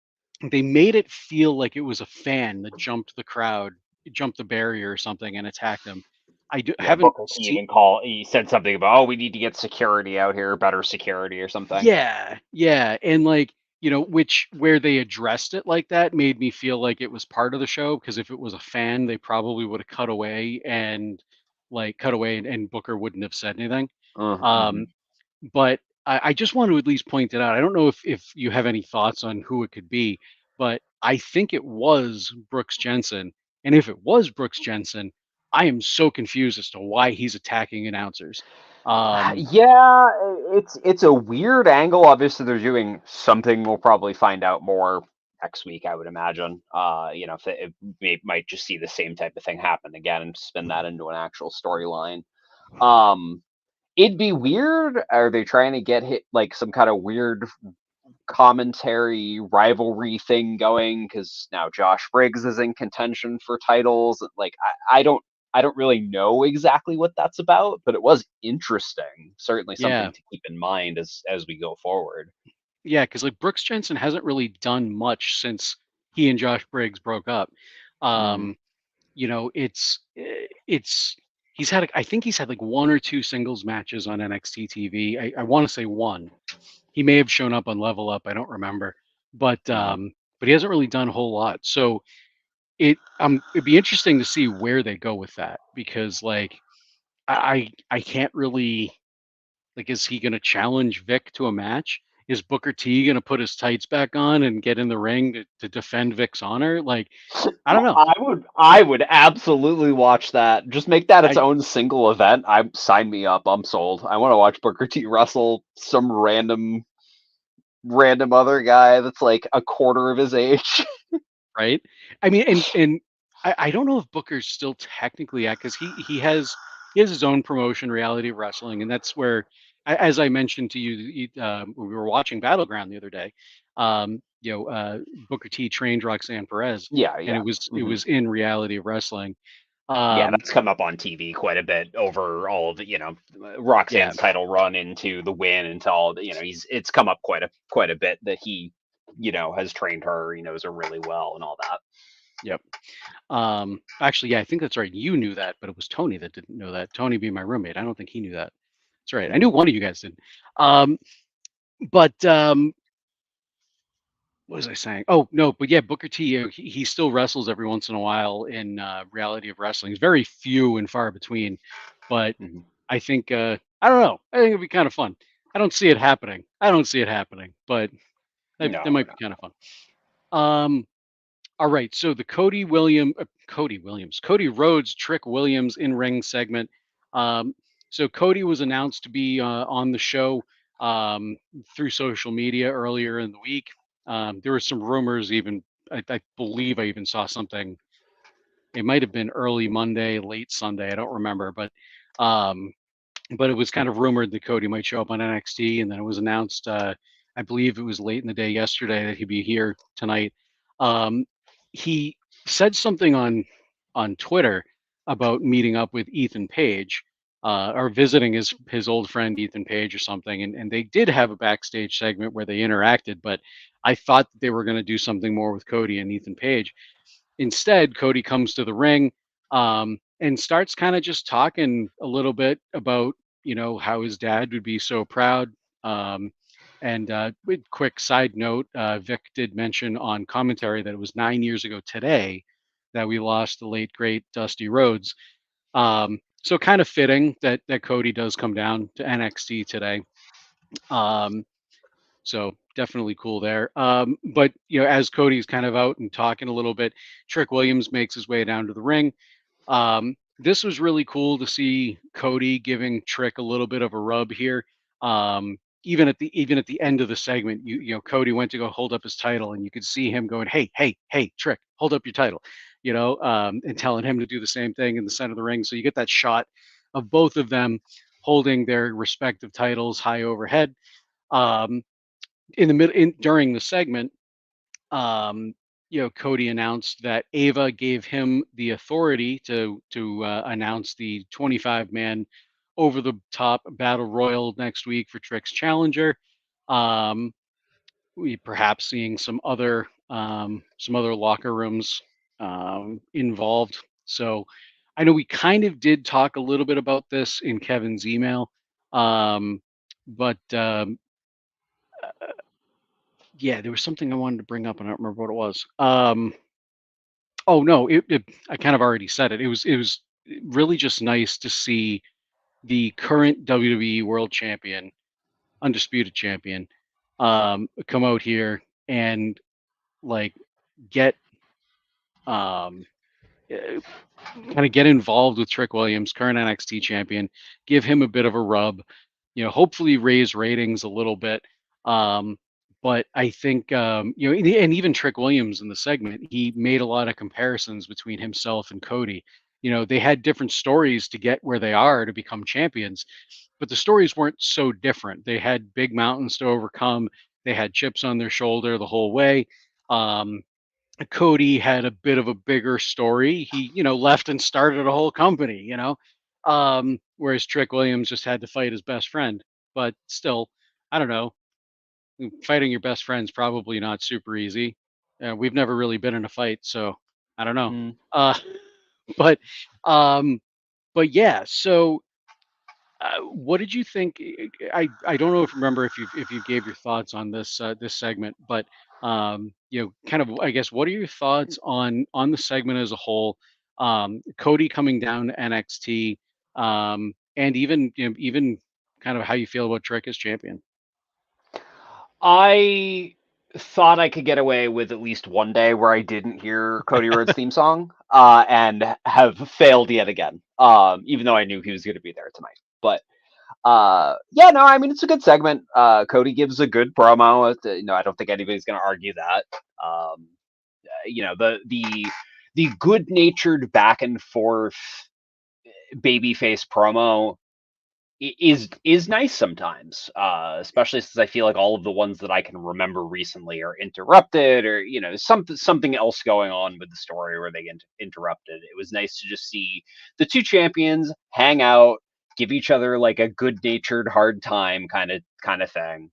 they made it feel like it was a fan that jumped the crowd jump the barrier or something and attack them. I Yeah, haven't Booker T seen. even he said something about, oh, we need to get security out here, better security or something. Yeah, and like, where they addressed it like that made me feel like it was part of the show, because if it was a fan, they probably would have cut away and Booker wouldn't have said anything. Mm-hmm. Um, but I just want to at least point it out. I don't know if you have any thoughts on who it could be, but I think it was Brooks Jensen. And if it was Brooks Jensen, I am so confused as to why he's attacking announcers. Um, Yeah, it's a weird angle. Obviously, they're doing something. We'll probably find out more next week, I would imagine. If we might just see the same type of thing happen again and spin that into an actual storyline. Um, it'd be weird. Are they trying to get hit like some kind of weird commentary rivalry thing going? Because now Josh Briggs is in contention for titles. Like I don't really know exactly what that's about, but it was interesting. Certainly yeah, something to keep in mind as we go forward. Yeah, because like Brooks Jensen hasn't really done much since he and Josh Briggs broke up. Mm. Um, it's I think he's had like one or two singles matches on NXT TV. I want to say one. He may have shown up on Level Up. I don't remember, but Hmm. he hasn't really done a whole lot. So it'd be interesting to see where they go with that, because like I can't really. Like, is he gonna challenge Vic to a match? Is Booker T gonna put his tights back on and get in the ring to defend Vic's honor? Like, I don't know. I would absolutely watch that. Just make that its I own single event. I sign me up. I'm sold. I want to watch Booker T wrestle some random other guy that's like a quarter of his age. Right? I mean, and I don't know if Booker's still technically at, because he has his own promotion, Reality of Wrestling, and that's where, as I mentioned to you, when we were watching Battleground the other day, Booker T trained Roxanne Perez, Yeah, and yeah. it Hmm. was in Reality of Wrestling. Yeah, Um, that's come up on TV quite a bit over all of the, yeah, Roxanne's title run into the win into all the, it's come up quite a bit that he, has trained her, he knows her really well and all that. yep. Actually, yeah, I think that's right. You knew that, but it was Tony that didn't know that. Tony being my roommate, I don't think he knew that. That's right. I Hmm. knew one of you guys did. Um, but what was I saying? Oh no, but yeah, Booker T. He still wrestles every once in a while in Reality of Wrestling. It's very few and far between, but Hmm. I think I don't know. I think it'd be kind of fun. I don't see it happening. I don't see it happening, but that No, might be kind of fun. Um, All right, so the Cody Rhodes, Trick Williams in ring segment. Um, so Cody was announced to be on the show through social media earlier in the week. There were some rumors, even I believe I even saw something. It might have been early Monday, late Sunday. I don't remember, um, but it was kind of rumored that Cody might show up on NXT, and then it was announced. I believe it was late in the day yesterday that he'd be here tonight. Um, he said something on Twitter about meeting up with Ethan Page, or visiting his old friend Ethan Page or something, and they did have a backstage segment where they interacted, but I thought that they were going to do something more with Cody and Ethan Page. Instead, Cody comes to the ring, and starts kind of just talking a little bit about, how his dad would be so proud. Um, and with quick side note, Vic did mention on commentary that it was 9 years ago today that we lost the late great Dusty Rhodes. So kind of fitting that Cody does come down to NXT today. Um, so definitely cool there. But as Cody's kind of out and talking a little bit, Trick Williams makes his way down to the ring. This was really cool to see Cody giving Trick a little bit of a rub here. Even at the end of the segment, Cody went to go hold up his title, and you could see him going, "Hey, hey, hey, Trick, hold up your title," and telling him to do the same thing in the center of the ring. So you get that shot of both of them holding their respective titles high overhead. Um, in the mid in during the segment, Cody announced that Ava gave him the authority to announce the 25-man over the top battle royal next week for Trick's challenger. Um, we perhaps seeing some other locker rooms involved. So I know we kind of did talk a little bit about this in Kevin's email, but yeah, there was something I wanted to bring up, and I don't remember what it was. Oh no, I kind of already said it. It was really just nice to see the current WWE World Champion, undisputed champion, come out here and like get um kind of get involved with Trick Williams, current NXT champion, give him a bit of a rub, hopefully raise ratings a little bit. Um, but I think, and even Trick Williams in the segment, he made a lot of comparisons between himself and Cody. They had different stories to get where they are to become champions, but the stories weren't so different. They had big mountains to overcome. They had chips on their shoulder the whole way. Um, Cody had a bit of a bigger story. He, left and started a whole company, whereas Trick Williams just had to fight his best friend. But still, I don't know. Fighting your best friend's probably not super easy. We've never really been in a fight, so I don't know. Mm. Uh, but, um, but yeah. So what did you think? I don't know if remember if you gave your thoughts on this segment, but kind of I guess what are your thoughts on the segment as a whole? Cody coming down to NXT, and even kind of how you feel about Trick as champion. I thought I could get away with at least one day where I didn't hear Cody Rhodes' theme song, and have failed yet again. Even though I knew he was going to be there tonight, but yeah, no, I mean it's a good segment. Cody gives a good promo. I don't think anybody's going to argue that. The good-natured back and forth babyface promo is nice sometimes, especially since I feel like all of the ones that I can remember recently are interrupted, or something else going on with the story where they get interrupted. It was nice to just see the two champions hang out, give each other like a good-natured hard time kind of thing,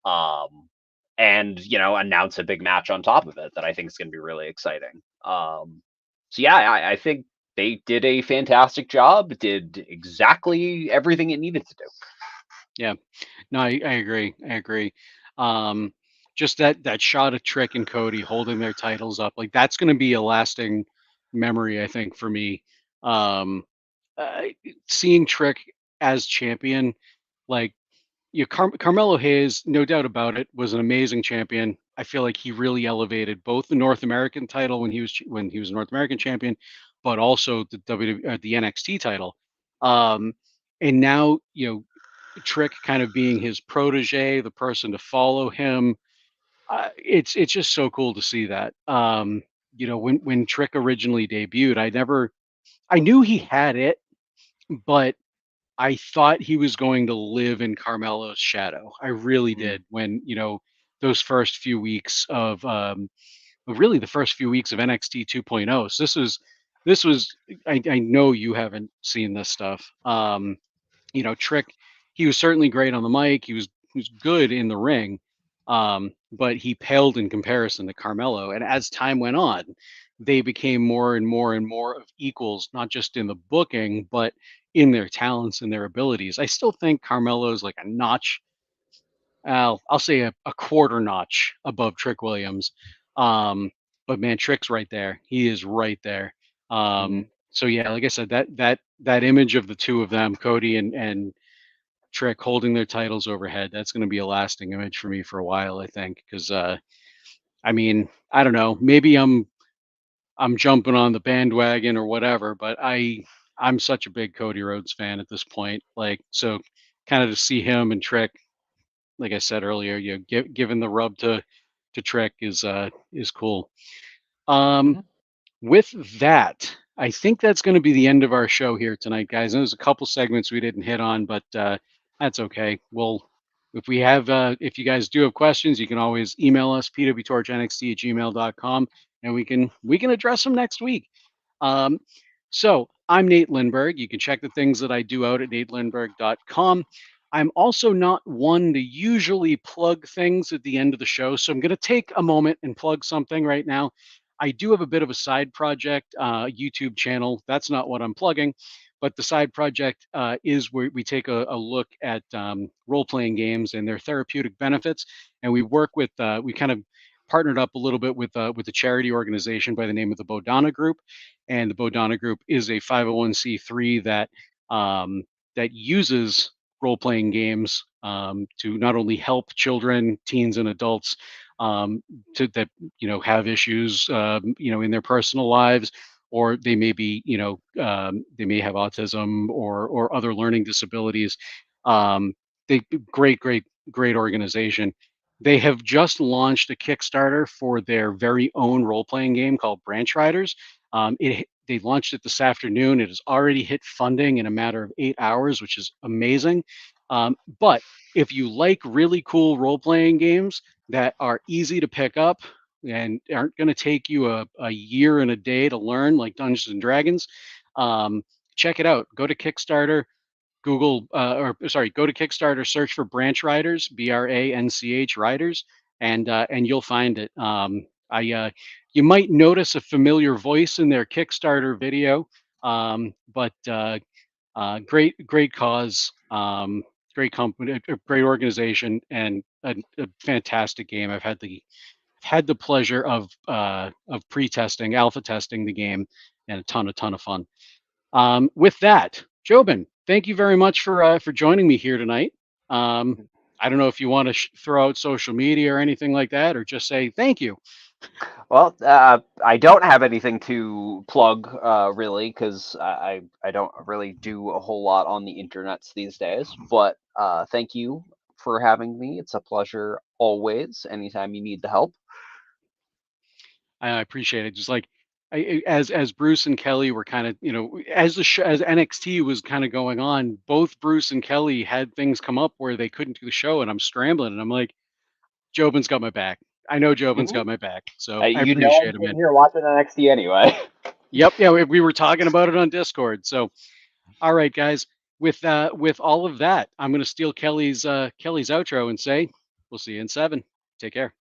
and announce a big match on top of it that I think is going to be really exciting. So yeah, I think they did a fantastic job, did exactly everything it needed to do. Yeah, no, I agree. I agree. Um, just that shot of Trick and Cody holding their titles up, like that's going to be a lasting memory, I think, for me. Um, uh, Seeing Trick as champion, like Carmelo Hayes, no doubt about it, was an amazing champion. I feel like he really elevated both the North American title when he was North American champion, but also the NXT title. Um, and now Trick kind of being his protege, the person to follow him. It's just so cool to see that. When Trick originally debuted, I knew he had it, but I thought he was going to live in Carmelo's shadow. I really Mm. did when, those first few weeks really the first few weeks of NXT 2.0. So this was I know you haven't seen this stuff. Trick, he was certainly great on the mic. He was good in the ring. But he paled in comparison to Carmelo. And as time went on, they became more and more and more of equals, not just in the booking, but in their talents and their abilities. I still think Carmelo's like a notch, I'll say a quarter notch above Trick Williams. But man, Trick's right there. He is right there. Mm. So yeah, like I said, that image of the two of them, Cody and Trick holding their titles overhead, that's going to be a lasting image for me for a while, I think, because I mean, I don't know, maybe I'm jumping on the bandwagon or whatever, but I'm such a big Cody Rhodes fan at this point. Like, so kind of to see him and Trick, like I said earlier, giving the rub to Trick is cool. Um, Mhm. with that, I think that's going to be the end of our show here tonight, guys. There's a couple segments we didn't hit on, but that's okay. Well, if you guys do have questions, you can always email us pwtorchnxt@gmail.com, and we can address them next week. Um, so I'm Nate Lindberg. You can check the things that I do out at natelindberg.com. I'm also not one to usually plug things at the end of the show, so I'm going to take a moment and plug something right now. I do have a bit of a side project, YouTube channel. That's not what I'm plugging, but the side project is where we take a look at role-playing games and their therapeutic benefits, and we work with we kind of partnered up a little bit with a charity organization by the name of the Bodhana Group, and the Bodhana Group is a 501(c)(3) that uses role-playing games to not only help children, teens, and adults that have issues in their personal lives, or they may be they may have autism or other learning disabilities. Um, they great organization. They have just launched a Kickstarter for their very own role-playing game called Branch Riders. They launched it this afternoon. It has already hit funding in a matter of 8 hours, which is amazing. But if you like really cool role-playing games that are easy to pick up and aren't going to take you a year and a day to learn, like Dungeons and Dragons, check it out. Go to Kickstarter, go to Kickstarter, search for Branch Riders, BRANCH Riders, and you'll find it. You might notice a familiar voice in their Kickstarter video, but great cause, great company, a great organization, and a fantastic game. I've had the pleasure of pre-testing, alpha testing the game, and a ton of fun. With that, Jobin, thank you very much for joining me here tonight. I don't know if you want to throw out social media or anything like that, or just say thank you. Well, I don't have anything to plug really, because I don't really do a whole lot on the internets these days. But thank you for having me. It's a pleasure always. Anytime you need the help. I appreciate it. Just like as Bruce and Kelly were kind of, as the show, as NXT was kind of going on, both Bruce and Kelly had things come up where they couldn't do the show, and I'm scrambling, and I'm like, Jobin's got my back. I know Jobin's got my back, so I I'm appreciate it, sitting man. here watching NXT anyway. Yep, yeah, we were talking about it on Discord. So, all right, guys, with all of that, I'm going to steal Kelly's outro and say, we'll see you in 7. Take care.